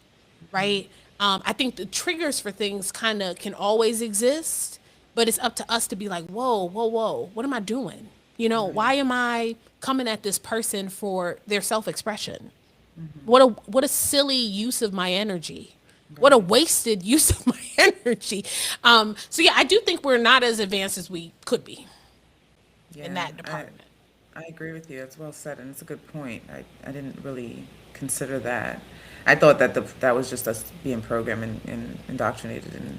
right? I think the triggers for things kind of can always exist, but it's up to us to be like, whoa, whoa, whoa, what am I doing? Why am I coming at this person for their self-expression? What a silly use of my energy. What a wasted use of my energy. So yeah, I do think we're not as advanced as we could be in Yeah, that department. I agree with you. It's well said, and it's a good point. I didn't really consider that. I thought that that was just us being programmed and indoctrinated and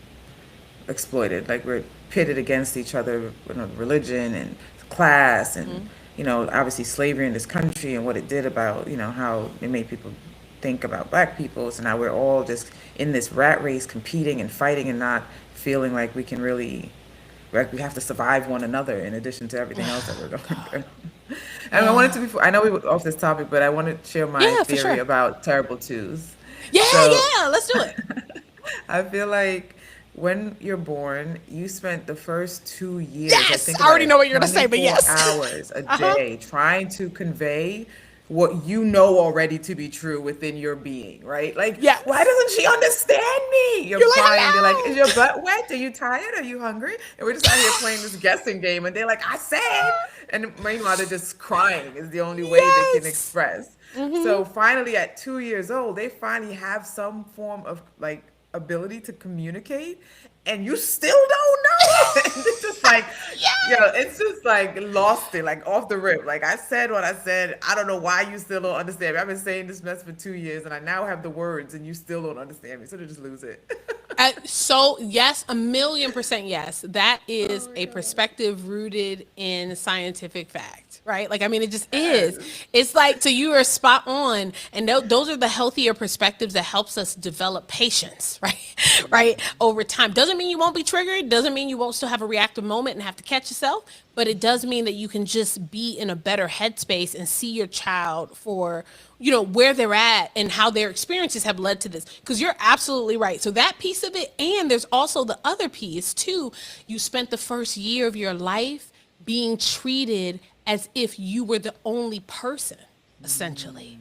exploited. Like we're pitted against each other, religion and class, and obviously slavery in this country and what it did about how it made people think about black people. So now we're all just in this rat race, competing and fighting, and not feeling like we can really, like we have to survive one another in addition to everything else that we're going through. And I wanted to be, I know we were off this topic, but I want to share my Yeah, for theory sure. about terrible twos. Yeah, So yeah, let's do it. I feel like when you're born, you spent the first 2 years, I Yes, think I about already know it, what you're gonna say, but 24 yes. hours a day trying to convey what you know already to be true within your being, right? Like, why Yes. doesn't she understand me? You're You're like, crying. They're like, is your hello. butt wet? Are you tired? Are you hungry? And we're just out here playing this guessing game. And they're like, I said. And meanwhile, they're just crying is the only way they can Yes. express. So finally, at 2 years old, they finally have some form of like ability to communicate, and you still don't know it. And it's just like, it's just like lost it, like off the rip. Like I said what I said. I don't know why you still don't understand me. I've been saying this mess for 2 years, and I now have the words, and you still don't understand me. So they just lose it. So yes, 1,000,000% yes. That Oh is my a God. perspective rooted in scientific fact, right? Like I mean, it just is. Yes. It's like so you are spot on, and those are the healthier perspectives that helps us develop patience, right? Right over time. Doesn't mean you won't be triggered. Doesn't mean you won't still have a reactive moment and have to catch yourself. But it does mean that you can just be in a better headspace and see your child for where they're at and how their experiences have led to this, because you're absolutely right. So that piece of it, and there's also the other piece too. You spent the first year of your life being treated as if you were the only person, essentially.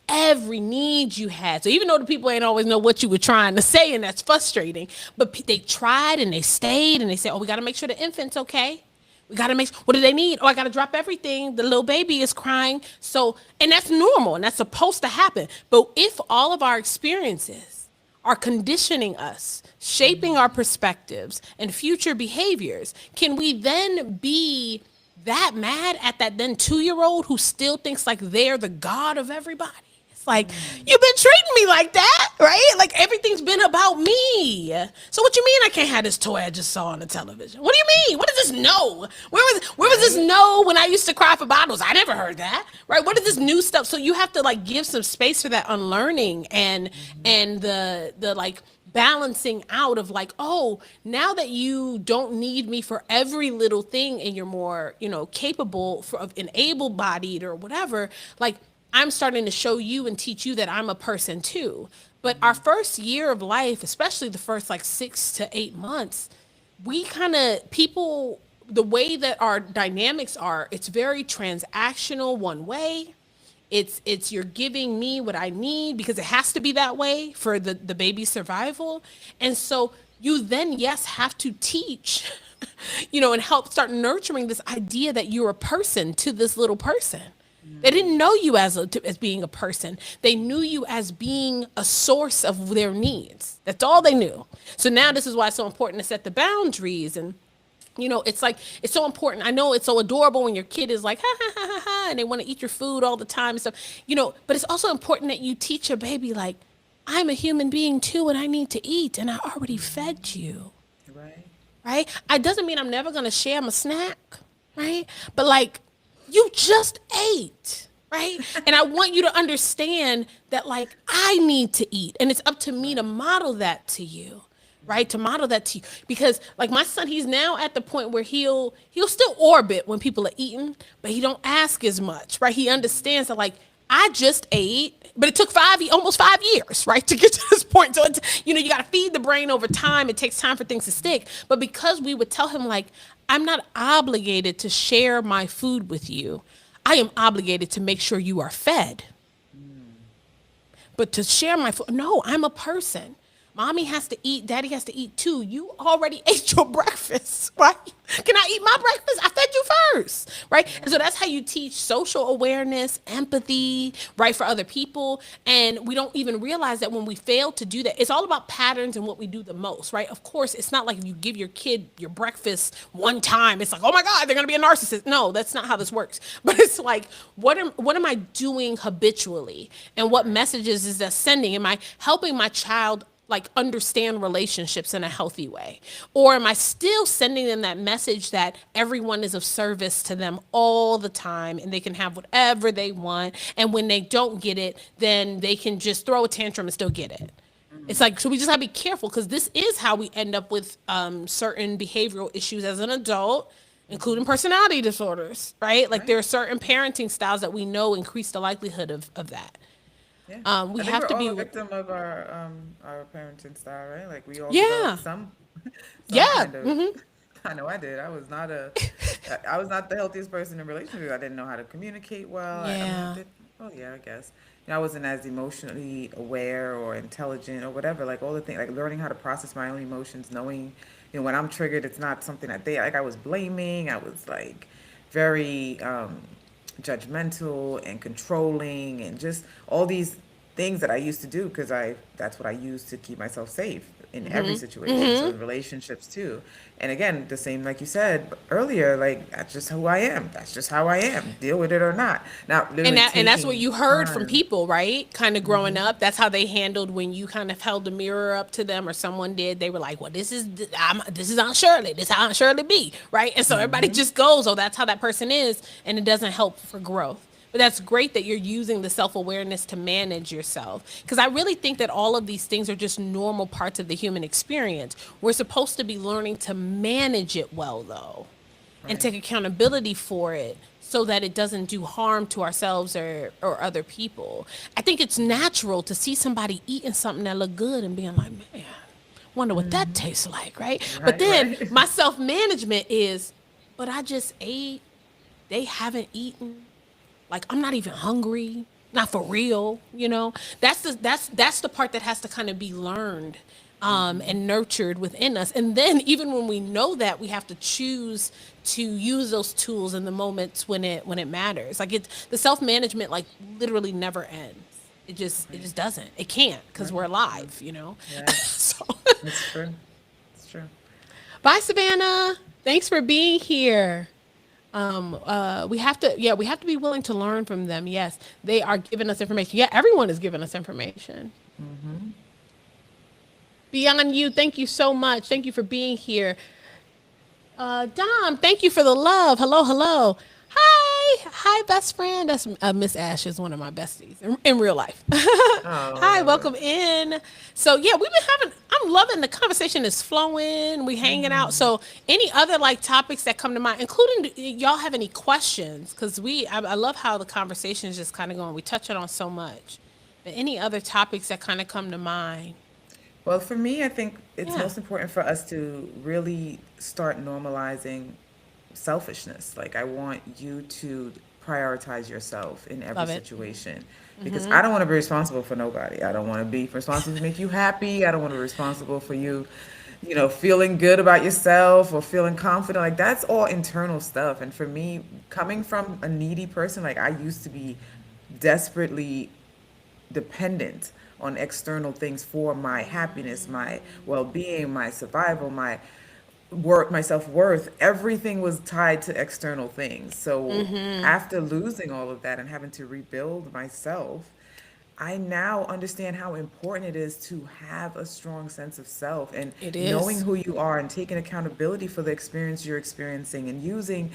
Every need you had. So even though the people ain't always know what you were trying to say, and that's frustrating, but they tried and they stayed and they said, oh, we got to make sure the infant's okay. We got to make, what do they need? Oh, I got to drop everything. The little baby is crying. So, and that's normal and that's supposed to happen. But if all of our experiences are conditioning us, shaping our perspectives and future behaviors, can we then be that mad at that then 2-year old who still thinks like they're the god of everybody? It's like, you've been treating me like that, right? Like everything's been about me. So what you mean I can't have this toy I just saw on the television? What do you mean? What does this know? Where was this Right. no when I used to cry for bottles? I never heard that, right? What is this new stuff? So you have to like give some space for that unlearning and the like balancing out of like, oh, now that you don't need me for every little thing and you're more capable of an able-bodied or whatever, like I'm starting to show you and teach you that I'm a person too. But our first year of life, especially the first like 6 to 8 months, we kind of people, the way that our dynamics are, it's very transactional, one way. It's you're giving me what I need because it has to be that way for the baby's survival. And so you then, yes, have to teach, and help start nurturing this idea that you're a person to this little person. They didn't know you as being a person. They knew you as being a source of their needs. That's all they knew. So now this is why it's so important to set the boundaries. And it's like it's so important. I know it's so adorable when your kid is like ha ha ha ha ha and they want to eat your food all the time and stuff. But it's also important that you teach your baby like, I'm a human being too and I need to eat and I already fed you. Right. Right? It doesn't mean I'm never gonna share my snack, right? But like you just ate, right? And I want you to understand that like I need to eat and it's up to me to model that to you, right? To model that to you. Because like my son, he's now at the point where he'll still orbit when people are eating, but he don't ask as much, right? He understands that like I just ate, but it took almost 5 years, right, to get to this point. So it's, you got to feed the brain over time. It takes time for things to stick. But because we would tell him like, I'm not obligated to share my food with you. I am obligated to make sure you are fed. But to share my food, no, I'm a person. Mommy has to eat, daddy has to eat too. You already ate your breakfast, right? Can I eat my breakfast? I fed you first, right? And so that's how you teach social awareness, empathy, right, for other people. And we don't even realize that when we fail to do that, it's all about patterns and what we do the most, right? Of course, it's not like if you give your kid your breakfast one time, it's like, oh my God, they're gonna be a narcissist. No, that's not how this works. But it's like, what am I doing habitually? And what messages is that sending? Am I helping my child like understand relationships in a healthy way? Or am I still sending them that message that everyone is of service to them all the time and they can have whatever they want? And when they don't get it, then they can just throw a tantrum and still get it. It's like, so we just gotta be careful because this is how we end up with certain behavioral issues as an adult, including personality disorders, right? Like Right. there are certain parenting styles that we know increase the likelihood of that. Yeah. We I think have we're to all be, a victim of our parenting style, right? Like we all developed yeah, some yeah, kind of. I know I did. I was not the healthiest person in relationships. I didn't know how to communicate well. I mean, I yeah. did. Oh yeah, I guess. I wasn't as emotionally aware or intelligent or whatever. Like all the things, like learning how to process my own emotions, knowing, when I'm triggered, it's not something that they like. I was blaming. I was like very judgmental and controlling and just all these things that I used to do because I that's what I used to keep myself safe in every situation. So in relationships too. And again, the same like you said earlier, like that's just who I am. That's just how I am. Deal with it or not. Not And literally that's what taking you heard from time. people, right? Kind of growing up. That's how they handled when you kind of held the mirror up to them or someone did. They were like, "Well, this is Aunt Shirley. This is how Aunt Shirley be," right? And so everybody just goes, "Oh, that's how that person is," and it doesn't help for growth. But that's great that you're using the self awareness to manage yourself. Because I really think that all of these things are just normal parts of the human experience. We're supposed to be learning to manage it well, though, and Right. take accountability for it so that it doesn't do harm to ourselves or other people. I think it's natural to see somebody eating something that look good and being like, man, wonder what that tastes like, right? But Right, then right. my self management is, but I just ate, they haven't eaten, like I'm not even hungry, not for real, you know. That's the part that has to kind of be learned and nurtured within us. And then even when we know that, we have to choose to use those tools in the moments when it matters. Like the self management like literally never ends. It just doesn't. It can't because Right. we're alive, you know. Right. So It's true. It's true. bye, Savannah. Thanks for being here. We have to be willing to learn from them. Yes, they are giving us information. Yeah, everyone is giving us information. Beyond you, thank you so much. Thank you for being here. Dom, thank you for the love. Hello, hello. Hi, best friend. That's Miss Ash is one of my besties in real life. Oh, I Hi, love it. welcome in. So yeah, we've been having. I'm loving the conversation is flowing. We hanging out. So any other like topics that come to mind, including y'all have any questions? Because I love how the conversation is just kind of going. We touch it on so much. But any other topics that kind of come to mind? Well, for me, I think it's Yeah, most important for us to really start normalizing selfishness. Like, I want you to prioritize yourself in every love it. situation because I don't want to be responsible for nobody. I don't want to be responsible to make you happy. I don't want to be responsible for you, feeling good about yourself or feeling confident. Like, that's all internal stuff. And for me, coming from a needy person, like, I used to be desperately dependent on external things for my happiness, my well-being, my survival, my work, my self-worth. Everything was tied to external things. So after losing all of that and having to rebuild myself, I now understand how important it is to have a strong sense of self and It knowing is. who you are and taking accountability for the experience you're experiencing and using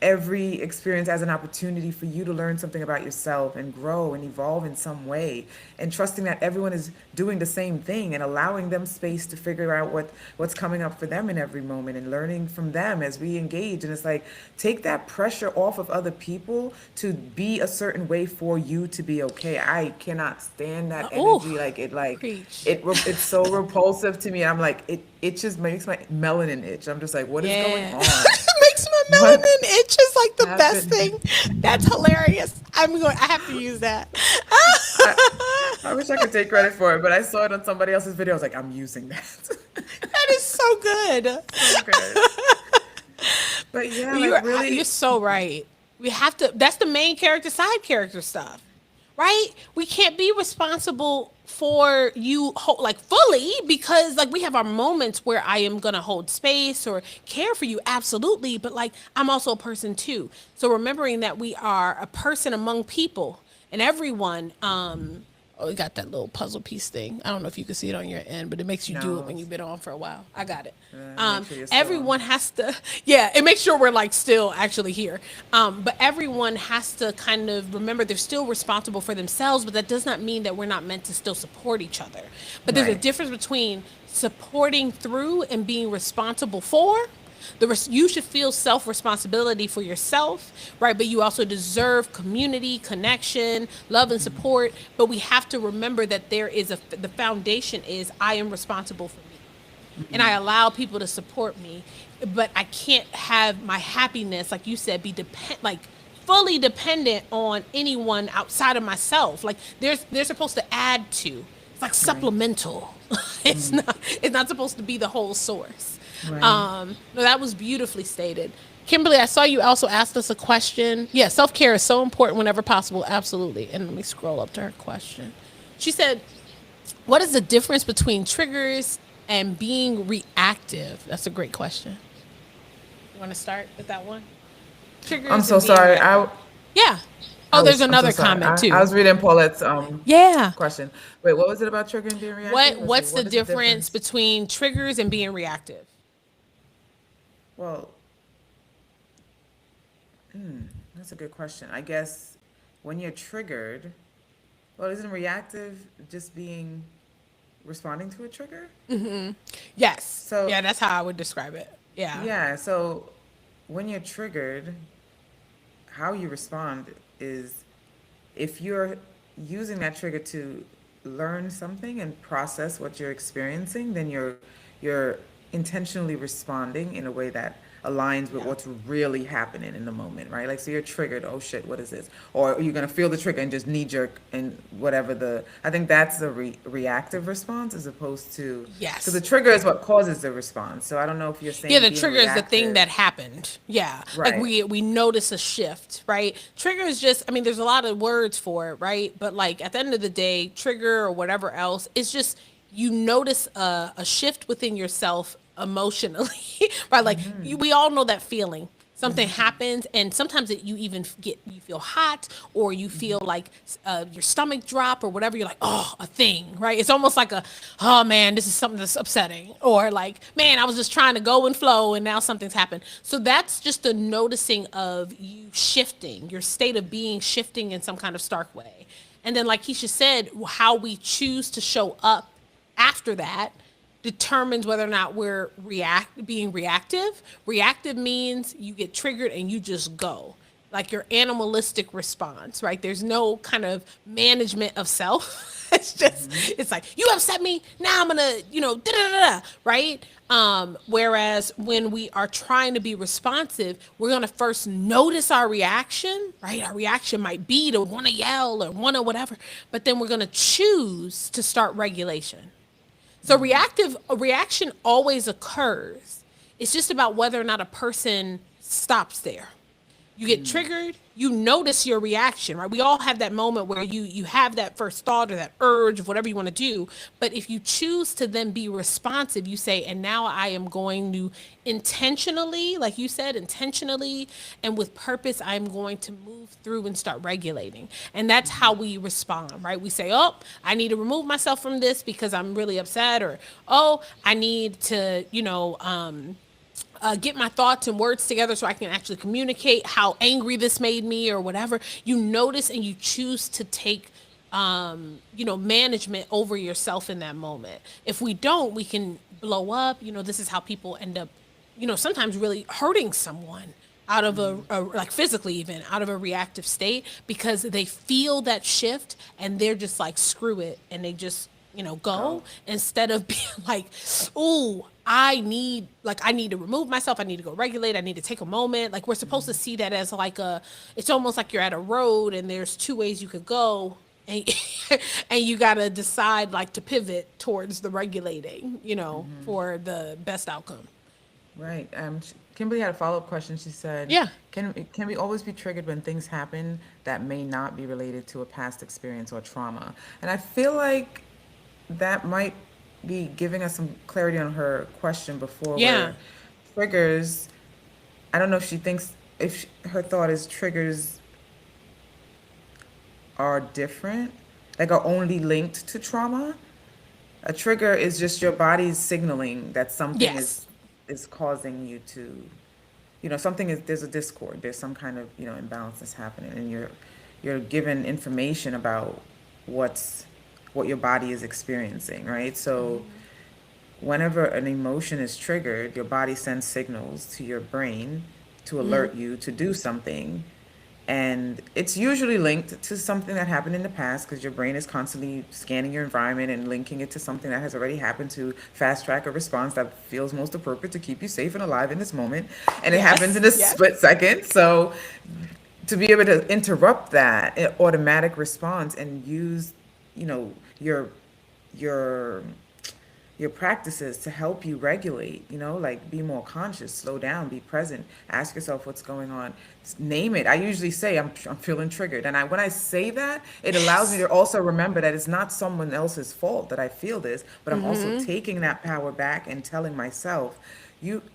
every experience as an opportunity for you to learn something about yourself and grow and evolve in some way and trusting that everyone is doing the same thing and allowing them space to figure out what's coming up for them in every moment and learning from them as we engage. And it's like take that pressure off of other people to be a certain way for you to be okay. I cannot stand that energy. Oh, Like preach. it's so repulsive to me. I'm like it just makes my melanin itch. I'm just like, what is going Yeah. on? makes my What melanin itch is like the best happened? thing. That's hilarious. I have to use that. I, I wish I could take credit for it, but I saw it on somebody else's video. I was like, I'm using that. That is so good. So good. But yeah, like You're really, so right. We have to. That's the main character, side character stuff, right? We can't be responsible for you like fully because like we have our moments where I am gonna hold space or care for you, absolutely. But like I'm also a person too. So remembering that we are a person among people and everyone. Oh, we got that little puzzle piece thing. I don't know if you can see it on your end, but it makes you do it no, when you've been on for a while. I got it. make sure you're still on. Everyone has to, yeah, it makes sure we're like still actually here. But everyone has to kind of remember they're still responsible for themselves, but that does not mean that we're not meant to still support each other. But there's a Right. difference between supporting through and being responsible for. You should feel self responsibility for yourself, right? But you also deserve community, connection, love, and support. But we have to remember that the foundation is I am responsible for me, and I allow people to support me. But I can't have my happiness, like you said, be fully dependent on anyone outside of myself. Like they're supposed to add to. It's like Right. supplemental. It's not supposed to be the whole source. Right. No, that was beautifully stated. Kimberly, I saw you also asked us a question. Yeah, self care is so important whenever possible. Absolutely. And let me scroll up to her question. She said, what is the difference between triggers and being reactive? That's a great question. You want to start with that one? I'm Triggers so and being sorry. reactive. Yeah. Oh, there's I'm so another sorry. comment I too. was reading Paulette's Yeah. question. Wait, what was it about trigger and being reactive? Let's see. What's the What is the difference difference? between triggers and being reactive? Well, that's a good question. I guess when you're triggered, well, isn't reactive just being responding to a trigger? Yes. So, Yeah, that's how I would describe it. Yeah. yeah, so when you're triggered, how you respond is if you're using that trigger to learn something and process what you're experiencing, then you're intentionally responding in a way that aligns with Yeah. what's really happening in the moment, right? Like, so you're triggered, oh shit, what is this? Or you're gonna feel the trigger and just knee jerk and whatever I think that's the reactive response as opposed to, so the Yes. trigger is what causes the response. So I don't know if you're Yeah, saying the being trigger is the thing reactive, that happened. Yeah. Like right? we notice a shift, right? Trigger is just I mean, there's a lot of words for it, right? But like at the end of the day, trigger or whatever else, it's just you notice a shift within yourself emotionally, right? Like we all know that feeling. Something happens, and sometimes you even you feel hot, or you feel like your stomach drop, or whatever. You're like, oh, a thing, right? It's almost like oh man, this is something that's upsetting, or like, man, I was just trying to go and flow, and now something's happened. So that's just a noticing of you shifting, your state of being shifting in some kind of stark way, and then like Keisha said, how we choose to show up after that determines whether or not we're being reactive. Reactive means you get triggered and you just go. Like your animalistic response, right? There's no kind of management of self. It's like, you upset me, now I'm gonna, da da da, right? Whereas when we are trying to be responsive, we're gonna first notice our reaction, right? Our reaction might be to wanna yell or wanna whatever, but then we're gonna choose to start regulation. So a reaction always occurs. It's just about whether or not a person stops there. You get triggered, you notice your reaction, right? We all have that moment where you have that first thought or that urge of whatever you want to do. But if you choose to then be responsive, you say, and now I am going to intentionally, like you said, intentionally and with purpose, I'm going to move through and start regulating. And that's how we respond, right? We say, oh, I need to remove myself from this because I'm really upset, or, oh, I need to, get my thoughts and words together so I can actually communicate how angry this made me or whatever. You notice and you choose to take, management over yourself in that moment. If we don't, we can blow up. This is how people end up, sometimes really hurting someone out of like physically even out of a reactive state because they feel that shift and they're just like, screw it. And they just, go Go. instead of being like, ooh, I need to remove myself. I need to go regulate. I need to take a moment. Like we're supposed to see that as like it's almost like you're at a road and there's two ways you could go. And, and you got to decide like to pivot towards the regulating, for the best outcome. Right. Kimberly had a follow-up question. She said, Yeah. can we always be triggered when things happen that may not be related to a past experience or trauma?" And I feel like that might be giving us some clarity on her question before, Yeah. where triggers, I don't know if she thinks, her thought is triggers are different, like are only linked to trauma. A trigger is just your body's signaling that something Yes. is causing you to, something is, there's a discord, there's some kind of, imbalance that's happening, and you're given information about what's what your body is experiencing, right? So whenever an emotion is triggered, your body sends signals to your brain to alert you to do something. And it's usually linked to something that happened in the past, because your brain is constantly scanning your environment and linking it to something that has already happened to fast track a response that feels most appropriate to keep you safe and alive in this moment. And it happens Yes. in a Yes. split second. So to be able to interrupt that automatic response and use, you know, your your your practices to help you regulate, like be more conscious, slow down, be present, ask yourself what's going on, name it. I usually say I'm feeling triggered. And when I say that, it allows me Yes. to also remember that it's not someone else's fault that I feel this, but I'm also taking that power back and telling myself,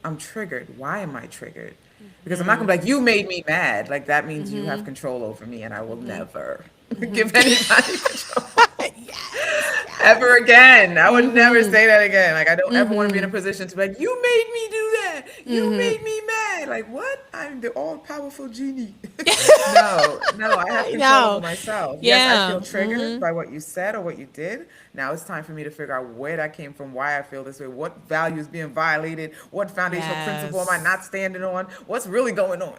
I'm triggered. Why am I triggered? Because I'm not gonna be like, you made me mad. Like that means you have control over me, and I will never give anybody control Yes. Yes. ever again. I would never say that again. Like, I don't ever want to be in a position to be like, you made me do that. You made me mad. Like, what? I'm the all powerful genie. No, no, I have I control over know. myself. Yes, I Yeah. feel triggered by what you said or what you did. Now it's time for me to figure out where that came from, why I feel this way, what value is being violated, what foundational principle am I Yes. not standing on, what's really going on.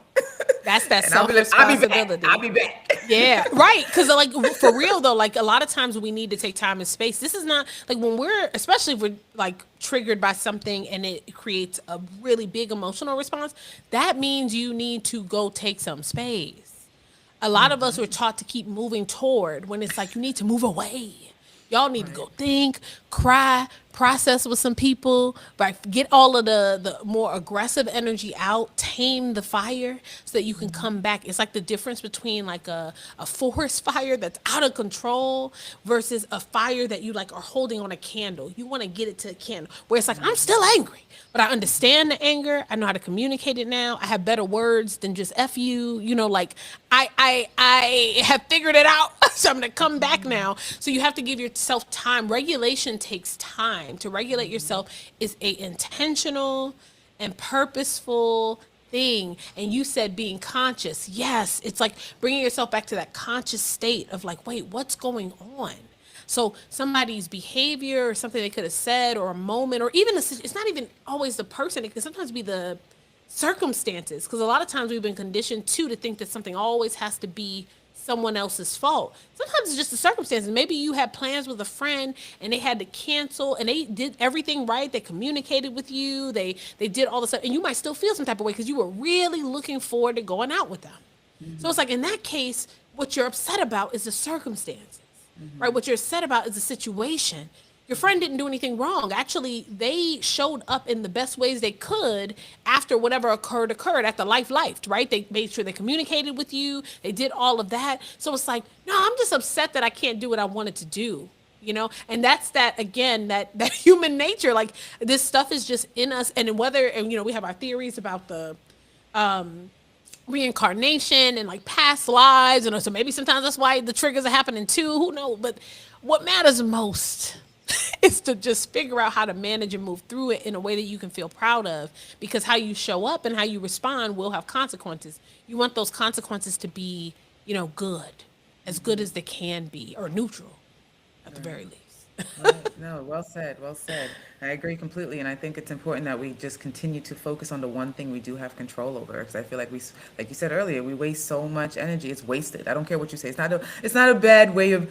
That's that And I'll be self like, I'll be back. I'll responsibility. be back. Yeah, right. Because like for real though, like a lot of times we need to take time and space. This is not like when we're, especially if we're like triggered by something and it creates a really big emotional response. That means you need to go take some space. A lot of us were taught to keep moving toward when it's like you need to move away. Y'all need to Right. go think, cry, process with some people, right? Get all of the more aggressive energy out, tame the fire so that you can come back. It's like the difference between like a forest fire that's out of control versus a fire that you like are holding on a candle. You want to get it to a candle where it's like, I'm still angry, but I understand the anger. I know how to communicate it now. I have better words than just F you. Like I have figured it out. So I'm gonna come back now. So you have to give yourself time. Regulation takes time. To regulate yourself is a intentional and purposeful thing. And you said being conscious. Yes, it's like bringing yourself back to that conscious state of like, wait, what's going on? So somebody's behavior or something they could have said or a moment or even it's not even always the person. It can sometimes be the circumstances, because a lot of times we've been conditioned to think that something always has to be someone else's fault. Sometimes it's just the circumstances. Maybe you had plans with a friend and they had to cancel and they did everything right. They communicated with you. They did all the stuff and you might still feel some type of way because you were really looking forward to going out with them. So it's like in that case, what you're upset about is the circumstances, right? What you're upset about is the situation. Your friend didn't do anything wrong. Actually, they showed up in the best ways they could after whatever occurred after life lifed, right? They made sure they communicated with you. They did all of that. So it's like, no, I'm just upset that I can't do what I wanted to do. And that's that again, that human nature. Like this stuff is just in us. And we have our theories about the reincarnation and like past lives. And so maybe sometimes that's why the triggers are happening too. Who knows? But what matters most is to just figure out how to manage and move through it in a way that you can feel proud of, because how you show up and how you respond will have consequences. You want those consequences to be, as good as they can be, or neutral at the very least. Right. No, well said, well said. I agree completely, and I think it's important that we just continue to focus on the one thing we do have control over. Because I feel like like you said earlier, we waste so much energy. It's wasted. I don't care what you say. It's not a bad way of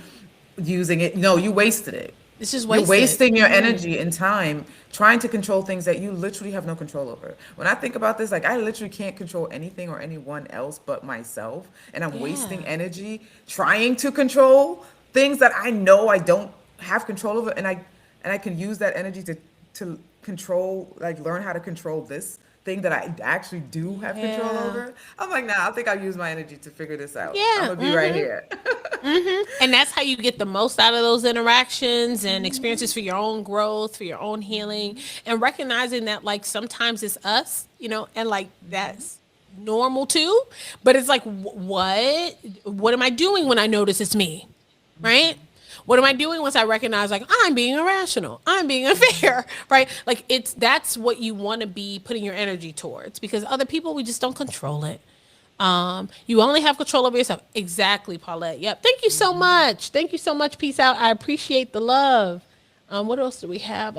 using it. No, you wasted it. It's just You're wasted. wasting your energy and time trying to control things that you literally have no control over. When I think about this, like I literally can't control anything or anyone else but myself, and I'm wasting Yeah. energy trying to control things that I know I don't have control over, and I can use that energy to control, like learn how to control this thing that I actually do have control Yeah. over. I'm like, nah, I think I'll use my energy to figure this out. I'm Yeah. gonna be right here. And that's how you get the most out of those interactions and experiences for your own growth, for your own healing, and recognizing that like sometimes it's us, and like that's normal too. But it's like, what am I doing when I notice it's me? Right? What am I doing once I recognize like I'm being irrational, I'm being unfair, right? Like that's what you want to be putting your energy towards, because other people, we just don't control it. You only have control over yourself. Exactly, Paulette. Yep. Thank you so much. Thank you so much. Peace out. I appreciate the love. What else do we have?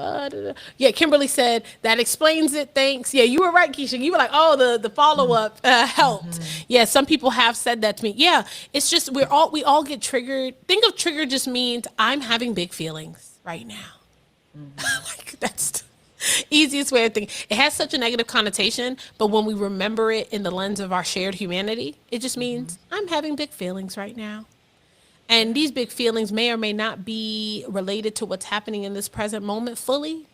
Yeah, Kimberly said that explains it. Thanks. Yeah, you were right, Keisha. You were like, oh, the follow up helped. Yeah, some people have said that to me. Yeah, it's just we all get triggered. Think of trigger just means I'm having big feelings right now. Like that's the easiest way of thinking. It has such a negative connotation, but when we remember it in the lens of our shared humanity, it just means I'm having big feelings right now. And these big feelings may or may not be related to what's happening in this present moment fully.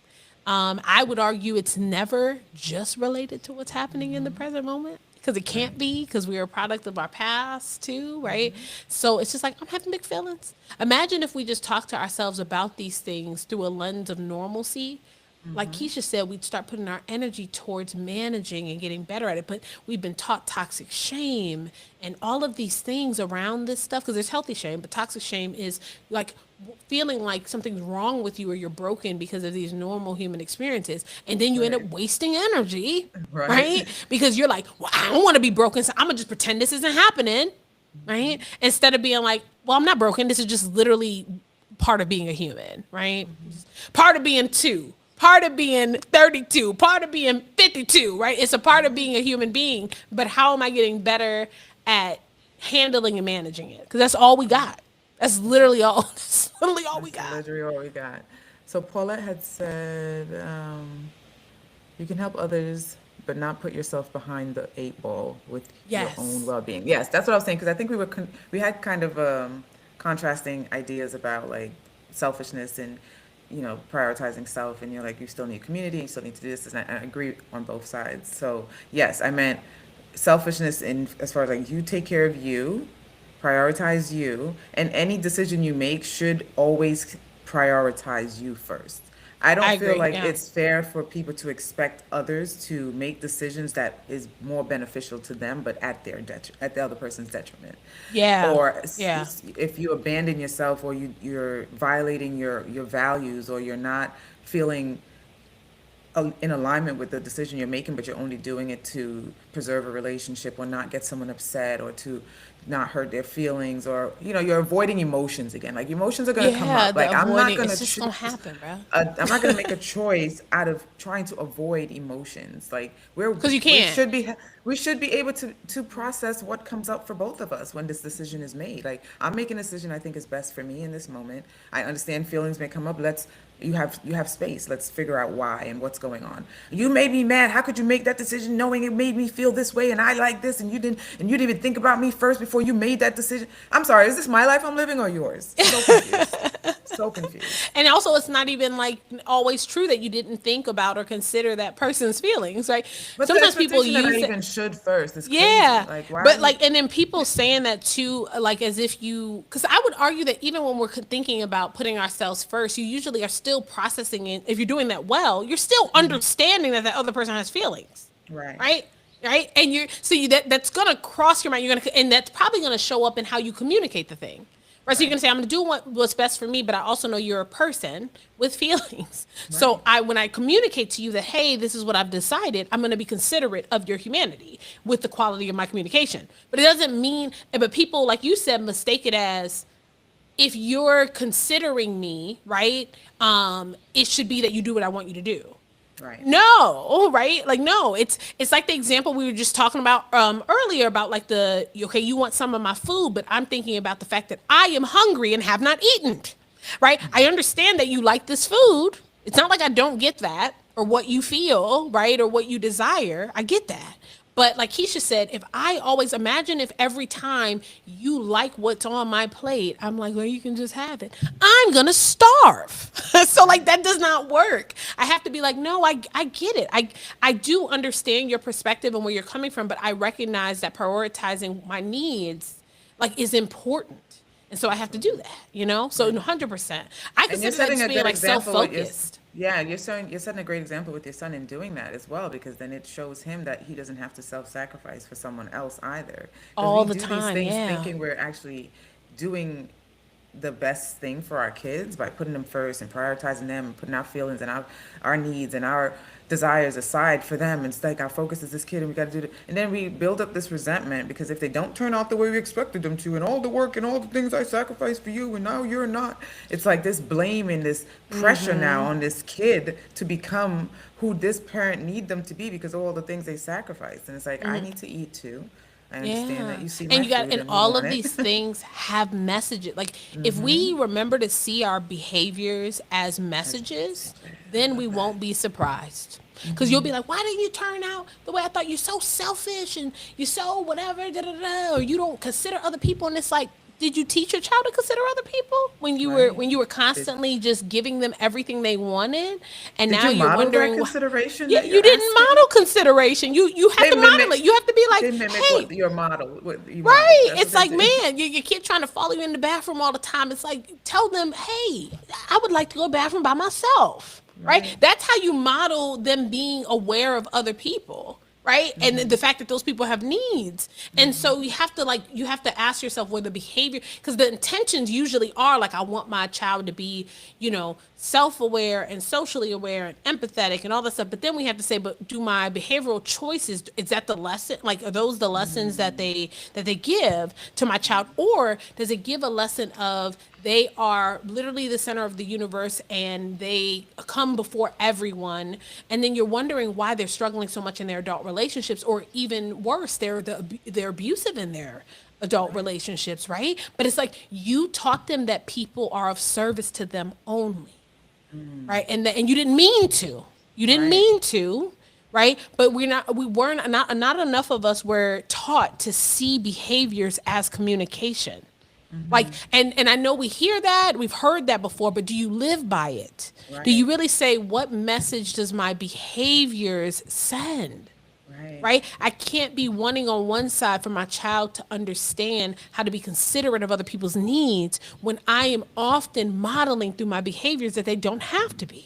I would argue it's never just related to what's happening in the present moment, because it can't be, because we're a product of our past too, right? So it's just like, I'm having big feelings. Imagine if we just talk to ourselves about these things through a lens of normalcy. Like Keisha said, we'd start putting our energy towards managing and getting better at it. But we've been taught toxic shame and all of these things around this stuff, because there's healthy shame, but toxic shame is like feeling like something's wrong with you or you're broken because of these normal human experiences. And then you end up Right. wasting energy, Right. right? Because you're like, well, I don't want to be broken, so I'm going to just pretend this isn't happening, right? Instead of being like, well, I'm not broken. This is just literally part of being a human, right? Part of being two, part of being 32, part of being 52, right? It's a part of being a human being. But how am I getting better at handling and managing it? Because that's all we got. That's literally all. That's literally all we That's got. literally all we got. So Paulette had said, you can help others, but not put yourself behind the eight ball with your own Yes. well-being. Yes, that's what I was saying, because I think we had kind of contrasting ideas about like selfishness and prioritizing self, and you're like, you still need community, you still need to do this, and I agree on both sides. So yes, I meant selfishness in as far as like you take care of you, prioritize you, and any decision you make should always prioritize you first. I I don't feel agree. like Yeah. it's fair for people to expect others to make decisions that is more beneficial to them, but at the other person's detriment. Yeah. Or Yeah. if you abandon yourself, or you're violating your values, or you're not feeling in alignment with the decision you're making, but you're only doing it to preserve a relationship or not get someone upset or to not hurt their feelings, or you're avoiding emotions again. Like emotions are going to come Yeah. up. The Like I'm not avoiding, going to it's just going to choose. happen, bro. I'm not going to make a choice out of trying to avoid emotions. Like Because you we can't. should be we should be able to process what comes up for both of us when this decision is made. Like I'm making a decision I think is best for me in this moment. I understand feelings may come up. You have space. Let's figure out why and what's going on. You made me mad. How could you make that decision knowing it made me feel this way and I like this, and you didn't even think about me first before you made that decision? I'm sorry, is this my life I'm living or yours? So confused. So confused. And also, it's not even like always true that you didn't think about or consider that person's feelings, right? But the Sometimes people expectation that I use it. even should first is crazy. Yeah. Like why But are we like, and then people saying that too, like as if because I would argue that even when we're thinking about putting ourselves first, you usually are still processing it. If you're doing that well, you're still understanding that that other person has feelings, right. right? Right. And that's going to cross your mind. And that's probably going to show up in how you communicate the thing. Right. So you're Right. gonna say, I'm gonna do what's best for me, but I also know you're a person with feelings. So Right. when I communicate to you that, hey, this is what I've decided, I'm gonna be considerate of your humanity with the quality of my communication. But it doesn't mean, but people, like you said, mistake it as, if you're considering me, right? It should be that you do what I want you to do. Right. No, right? Like no, it's like the example we were just talking about earlier about like okay, you want some of my food, but I'm thinking about the fact that I am hungry and have not eaten. right? I understand that you like this food. It's not like I don't get that or what you feel, right? Or what you desire. I get that. But like Keisha said, if I always imagine if every time you like what's on my plate, I'm like, well, you can just have it. I'm gonna starve. So like that does not work. I have to be like, no, I get it. I do understand your perspective and where you're coming from, but I recognize that prioritizing my needs like is important. And so I have to do Absolutely. that, you know? So Right. 100%. I And you're consider that setting just a being good like example with your, self-focused. yeah, you're setting a great example with your son in doing that as well, because then it shows him that he doesn't have to self-sacrifice for someone else either. Because All we the do these time, things yeah. thinking we're actually doing the best thing for our kids by putting them first and prioritizing them and putting our feelings and our needs and our desires aside for them. And it's like our focus is this kid and we got to do it. And then we build up this resentment because if they don't turn out the way we expected them to, and all the work and all the things I sacrificed for you, and now you're not, it's like this blame and this pressure now on this kid to become who this parent need them to be because of all the things they sacrificed. And it's like, I need to eat too. I understand that Yeah. you see And my you got, food and and you all want of it. these things have messages. Like, if we remember to see our behaviors as That's messages, message. I then we love that. won't be surprised. Because you'll be like, why didn't you turn out the way I thought? You're so selfish and you're so whatever, da da da. Or you don't consider other people. And it's like, did you teach your child to consider other people when you were Right. when you were Did, constantly just giving them everything they wanted, and did now you you're model that wondering why? consideration Yeah, that you you're didn't asking? model consideration. You have They to model mimic it. You have to be like, they mimic hey, what your model, what you model. right. That's what It's they like, do. man, your kid trying to follow you in the bathroom all the time. It's like, tell them, hey, I would like to go to the bathroom by myself. Right. Right. That's how you model them being aware of other people. Right. And the fact that those people have needs. And so you have to you have to ask yourself where the behavior, because the intentions usually are like, I want my child to be, self-aware and socially aware and empathetic and all that stuff. But then we have to say, but do my behavioral choices, is that the lesson? Like, are those the lessons that they give to my child? Or does it give a lesson of they are literally the center of the universe and they come before everyone, and then you're wondering why they're struggling so much in their adult relationships, or even worse, they're abusive in their adult relationships, right? But it's like you taught them that people are of service to them only, right? And you didn't mean to. You didn't Right. mean to, right? But we weren't not enough of us were taught to see behaviors as communication. Like, and I know we hear that, we've heard that before, but do you live by it? Do Right. you really say, what message does my behaviors send? Right. Right? I can't be wanting on one side for my child to understand how to be considerate of other people's needs when I am often modeling through my behaviors that they don't have to be.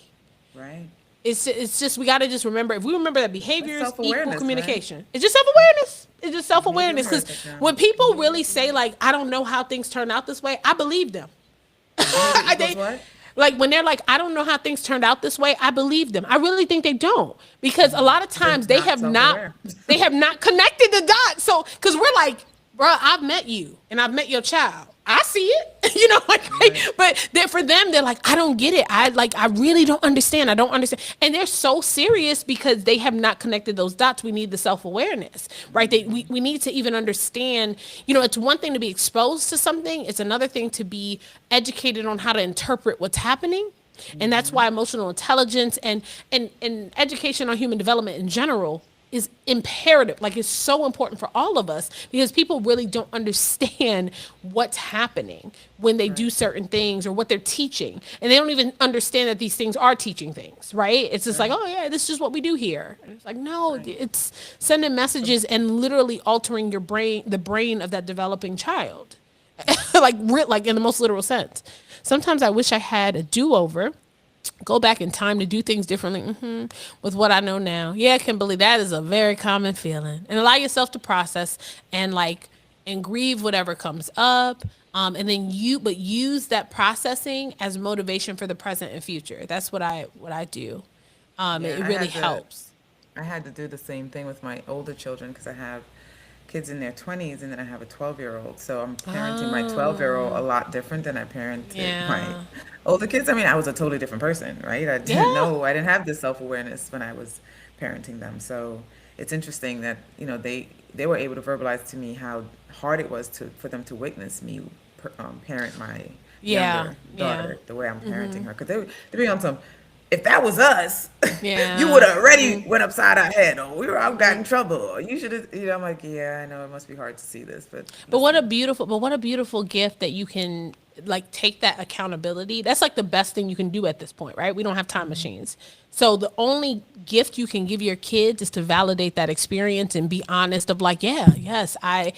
Right. It's just we got to just remember, if we remember that That's behaviors equal self-awareness, right? communication. It's just self-awareness. It's just Behavior self-awareness, because breakdown. when people really say like, I don't know how things turn out this way, I believe them. Behavior equals They, what? like when they're like, I don't know how things turned out this way, I believe them. I really think they don't, because a lot of They're times not self-aware. they have not connected the dots. So because we're like, bro, I've met you and I've met your child. I see it, Right. but then for them, they're like, I don't get it. I really don't understand. I don't understand. And they're so serious because they have not connected those dots. We need the self-awareness, right? We need to even understand, it's one thing to be exposed to something. It's another thing to be educated on how to interpret what's happening. And that's why emotional intelligence and education on human development in general is imperative. Like, it's so important for all of us, because people really don't understand what's happening when they do Right. certain things or what they're teaching. And they don't even understand that these things are teaching things, right? It's just like, Right. oh yeah, this is just what we do here. And it's like, no, Right. it's sending messages and literally altering your brain, the brain of that developing child. Like in the most literal sense. Sometimes I wish I had a do-over, go back in time to do things differently, with what I know now. Yeah, Kimberly, that is a very common feeling. And allow yourself to process and and grieve whatever comes up. And then but use that processing as motivation for the present and future. That's what I do. Yeah, It really helps. I had to do the same thing with my older children because I have kids in their 20s and then I have a 12-year-old. So I'm parenting my 12-year-old a lot different than I parented my Yeah. older kids. I mean, I was a totally different person, right? Yeah. I didn't have this self-awareness when I was parenting them. So it's interesting that, they were able to verbalize to me how hard it was for them to witness me parent my Yeah. younger Yeah. daughter the way I'm parenting her. Because they be on some, if that was us, you would Yeah. have already went upside our head, or we were out got in trouble, or you should have. I'm like, yeah, I know it must be hard to see this, but listen. But what a beautiful gift that you can like take that accountability. That's like the best thing you can do at this point, right? We don't have time machines. So the only gift you can give your kids is to validate that experience and be honest of like, yeah, yes, I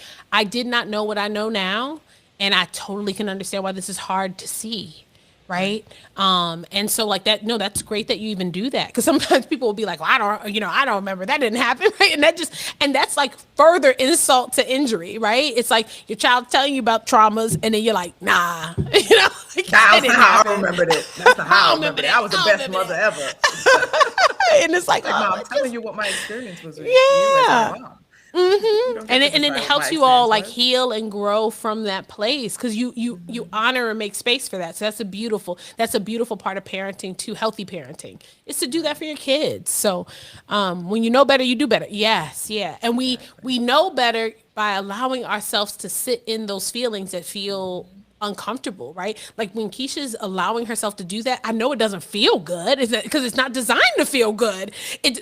did not know what I know now, and I totally can understand why this is hard to see, Right. right? And so like that, no, that's great that you even do that, because sometimes people will be like, well, I don't, I don't remember, that didn't happen, right? And that's like further insult to injury, right? It's like your child telling you about traumas, and then you're like, nah, like, that That's not didn't how I happen. remembered it. That's not I how I don't remember remembered it. that. I was the I don't best remember mother that. ever. And it's like, Like, oh, mom, I'm like telling just you what my experience was with you as my yeah. mom. You don't get to And it decide what my helps you all experience like was. heal and grow from that place, because you honor and make space for that. So that's a beautiful part of parenting too. Healthy parenting is to do that Right. for your kids. So when you know better, you do better. Yes, yeah. And Exactly. we know better by allowing ourselves to sit in those feelings that feel uncomfortable, right? Like when Keisha's allowing herself to do that, I know it doesn't feel good. Is that because it's not designed to feel good?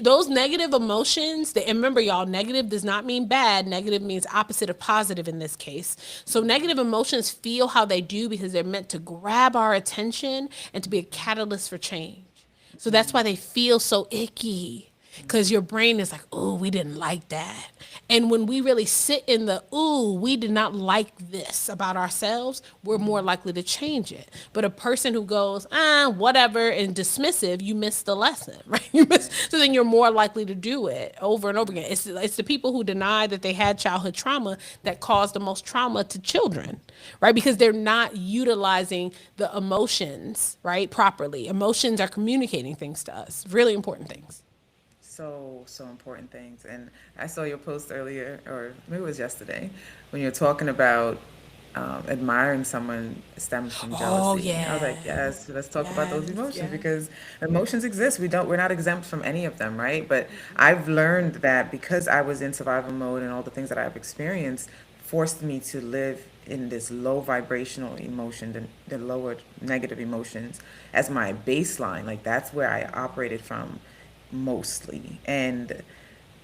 Those negative emotions. And remember, y'all, negative does not mean bad. Negative means opposite of positive in this case. So negative emotions feel how they do because they're meant to grab our attention and to be a catalyst for change. So that's why they feel so icky, because your brain is like, "Oh, we didn't like that." And when we really sit in the, "Ooh, we did not like this about ourselves," we're more likely to change it. But a person who goes, whatever, and dismissive, you miss the lesson, right? Right. So then you're more likely to do it over and over again. It's the people who deny that they had childhood trauma that cause the most trauma to children, right? Because they're not utilizing the emotions, right, properly. Emotions are communicating things to us, really important things. So important things. And I saw your post earlier, or maybe it was yesterday, when you're talking about admiring someone stems from Oh, jealousy. I was like, yeah. yes, let's talk about those Yes, emotions, yes. because emotions exist. We're not exempt from any of them, right? But I've learned that because I was in survival mode and all the things that I've experienced forced me to live in this low vibrational emotion, the lower negative emotions as my baseline. Like that's where I operated from mostly. And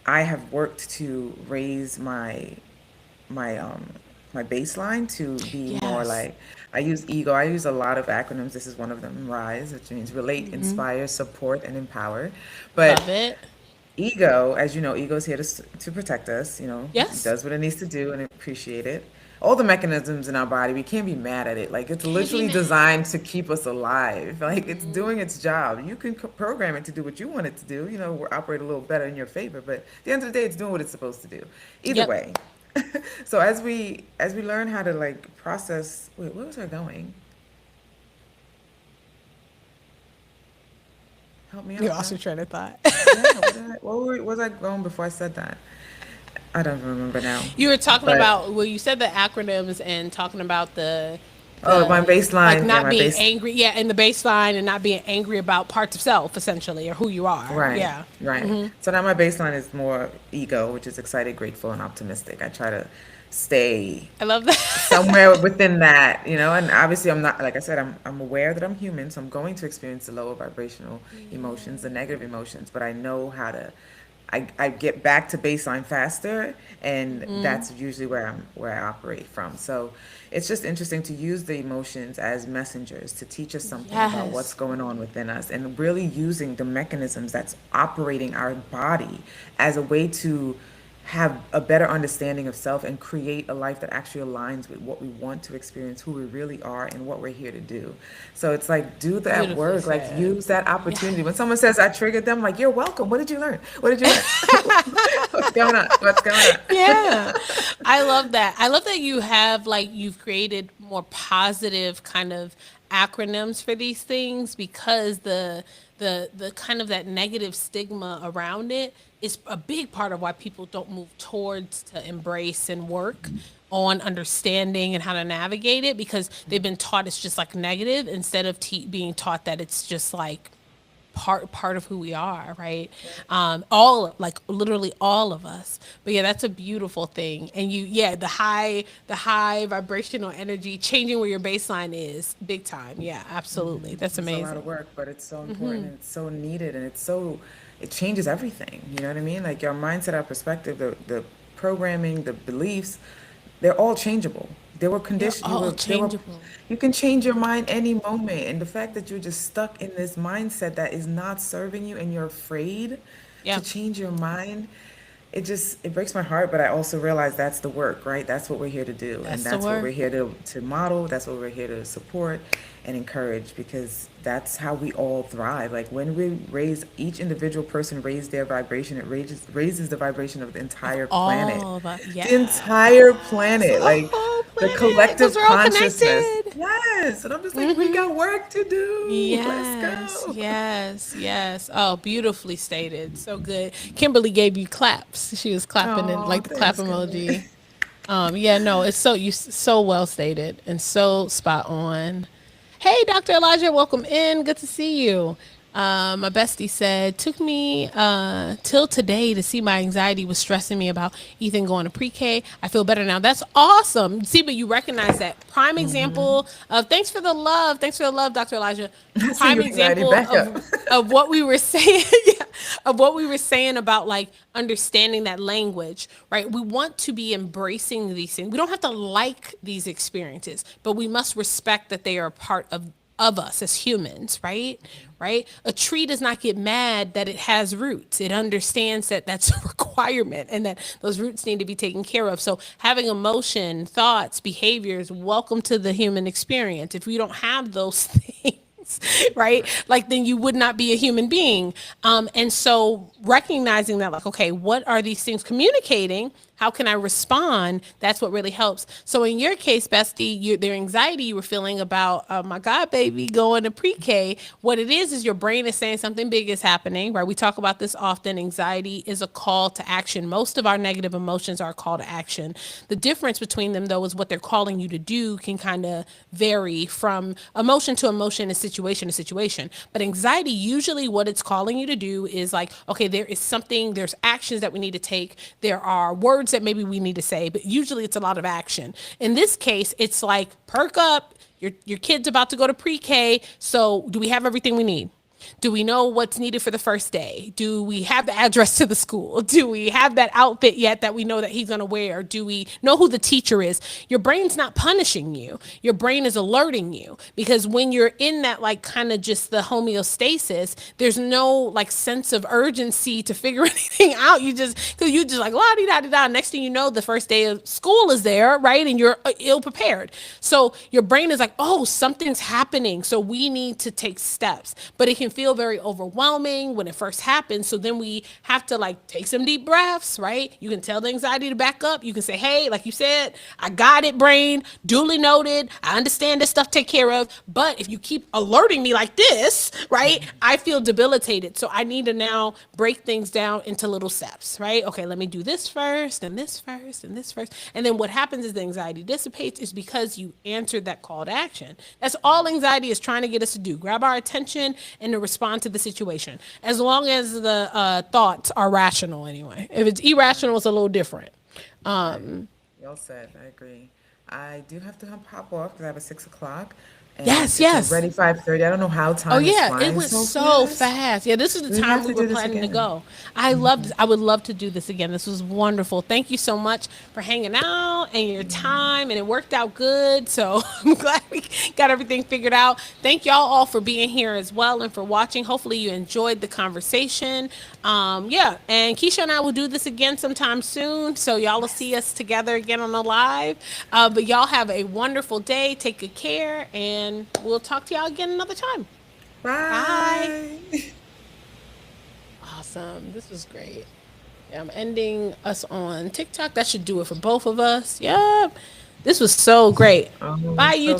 I have worked to raise my my baseline to be more Yes. like, I use ego. I use a lot of acronyms. This is one of them, RISE, which means relate, inspire, support, and empower. But Love it. ego, as you know, ego is here to protect us. It Yes. does what it needs to do and appreciate it. All the mechanisms in our body, we can't be mad at it. Like it's Can't be literally mad. designed to keep us alive. Like it's doing its job. You can program it to do what you want it to do. Operate a little better in your favor. But at the end of the day, it's doing what it's supposed to do. Either Yep. way. So as we learn how to like process. Wait, where was I going? Help me You out, lost your Josh. train of thought. Yeah, where was I going before I said that? I don't remember now. You were talking But about, well, you said the acronyms and talking about oh, my like baseline, yeah, not my being base. angry, yeah, in the baseline, and not being angry about parts of self, essentially, or who you are. Right, Yeah. right. So now my baseline is more ego, which is excited, grateful, and optimistic. I try to stay I love that. somewhere within that, and obviously I'm not, like I said, I'm aware that I'm human, so I'm going to experience the lower vibrational emotions, the negative emotions, but I know how to, I get back to baseline faster, and that's usually where I operate from. So it's just interesting to use the emotions as messengers to teach us something about what's Yes. going on within us, and really using the mechanisms that's operating our body as a way to have a better understanding of self and create a life that actually aligns with what we want to experience, who we really are, and what we're here to do. So it's like, do that Beautifully work, like said. use that opportunity. When Yes. someone says I triggered them, like, you're welcome. What did you learn? What did you learn? What's going on? What's going on? Yeah. I love that. I love that you have like you've created more positive kind of acronyms for these things, because the kind of that negative stigma around it is a big part of why people don't move towards to embrace and work on understanding and how to navigate it, because they've been taught it's just like negative, instead of being taught that it's just like part of who we are, right? All like literally all of us. But yeah, that's a beautiful thing. And yeah, the high vibrational energy changing where your baseline is, big time. Yeah, absolutely. That's It's a lot of amazing. work, but it's so important and it's so needed and it changes everything. You know what I mean? Like your mindset, our perspective, the programming, the beliefs, they're all changeable. They were They're conditioned, all they were, changeable. you can change your mind any moment. And the fact that you're just stuck in this mindset that is not serving you and you're afraid to Yeah, change your mind, it breaks my heart, but I also realize that's the work, right? That's what we're here to do, and that's the that's what we're word. here to model. That's what we're here to support and encourage, because that's how we all thrive. Like when we raise each individual person raise their vibration, it raises the vibration of the Of entire planet, all of us. the Yes. entire planet, The like whole the planet. Because collective we're all consciousness. connected. Yes, and I'm just like, we got work to do. Let's Yes, go. yes, yes. Oh, beautifully stated. So good. Kimberly gave you claps. She was clapping and Oh, like the clap thanks, Kimberly. emoji. Yeah, no, it's so well stated and so spot on. Hey, Dr. Elijah, welcome in. Good to see you. My bestie said, took me till today to see my anxiety was stressing me about Ethan going to pre-K. I feel better now. That's awesome. See, but you recognize that prime example of thanks for the love. Thanks for the love, Dr. Elijah. I see Prime your anxiety example back up. of what we were saying. Yeah, of what we were saying about like understanding that language, right? We want to be embracing these things. We don't have to like these experiences, but we must respect that they are a part of us as humans, right? Right? A tree does not get mad that it has roots. It understands that that's a requirement and that those roots need to be taken care of. So having emotion, thoughts, behaviors, welcome to the human experience. If we don't have those things, right? Like then you would not be a human being. And so recognizing that, like, okay, what are these things communicating? How can I respond? That's what really helps. So in your case, Bestie, their anxiety you were feeling about, oh my God, baby, going to pre-K, what it is your brain is saying something big is happening, right? We talk about this often. Anxiety is a call to action. Most of our negative emotions are a call to action. The difference between them, though, is what they're calling you to do can kind of vary from emotion to emotion and situation to situation. But anxiety, usually what it's calling you to do is like, okay, there is something, there's actions that we need to take. There are words that maybe we need to say, but usually it's a lot of action. In this case, it's like perk up. Your kid's about to go to pre-K. So do we have everything we need? Do we know what's needed for the first day? Do we have the address to the school? Do we have that outfit yet that we know that he's going to wear? Do we know who the teacher is? Your brain's not punishing you. Your brain is alerting you, because when you're in that like kind of just the homeostasis, there's no like sense of urgency to figure anything out. Because you just like la di da di da. Next thing you know, the first day of school is there, right? And you're ill prepared. So your brain is like, oh, something's happening. So we need to take steps. But it can feel very overwhelming when it first happens. So then we have to like take some deep breaths, right? You can tell the anxiety to back up. You can say, hey, like you said, I got it, brain, duly noted. I understand this stuff, take care of. But if you keep alerting me like this, right, I feel debilitated. So I need to now break things down into little steps, right? Okay, let me do this first, and this first, and this first. And then what happens is the anxiety dissipates is because you answered that call to action. That's all anxiety is trying to get us to do. Grab our attention and to respond to the situation. As long as the thoughts are rational anyway. If it's irrational, it's a little different. Right. Well said. I agree. I do have to hop off because I have a 6 o'clock, and Yes, it's yes. already 5:30. I don't know how Oh time is yeah, it flying went so so fast. fast. Yeah, this is the We time have we to were do this planning to again. go. I loved I would love to do this again. This was wonderful. Thank you so much for hanging out and your time, and it worked out good. So I'm glad we got everything figured out. Thank y'all all for being here as well and for watching. Hopefully you enjoyed the conversation. Yeah, and Keisha and I will do this again sometime soon. So y'all will see us together again on the live. But y'all have a wonderful day. Take good care, and we'll talk to y'all again another time. Bye. Bye. Awesome. This was great. Yeah, I'm ending us on TikTok. That should do it for both of us. Yep. This was so great. Oh, Bye, so YouTube.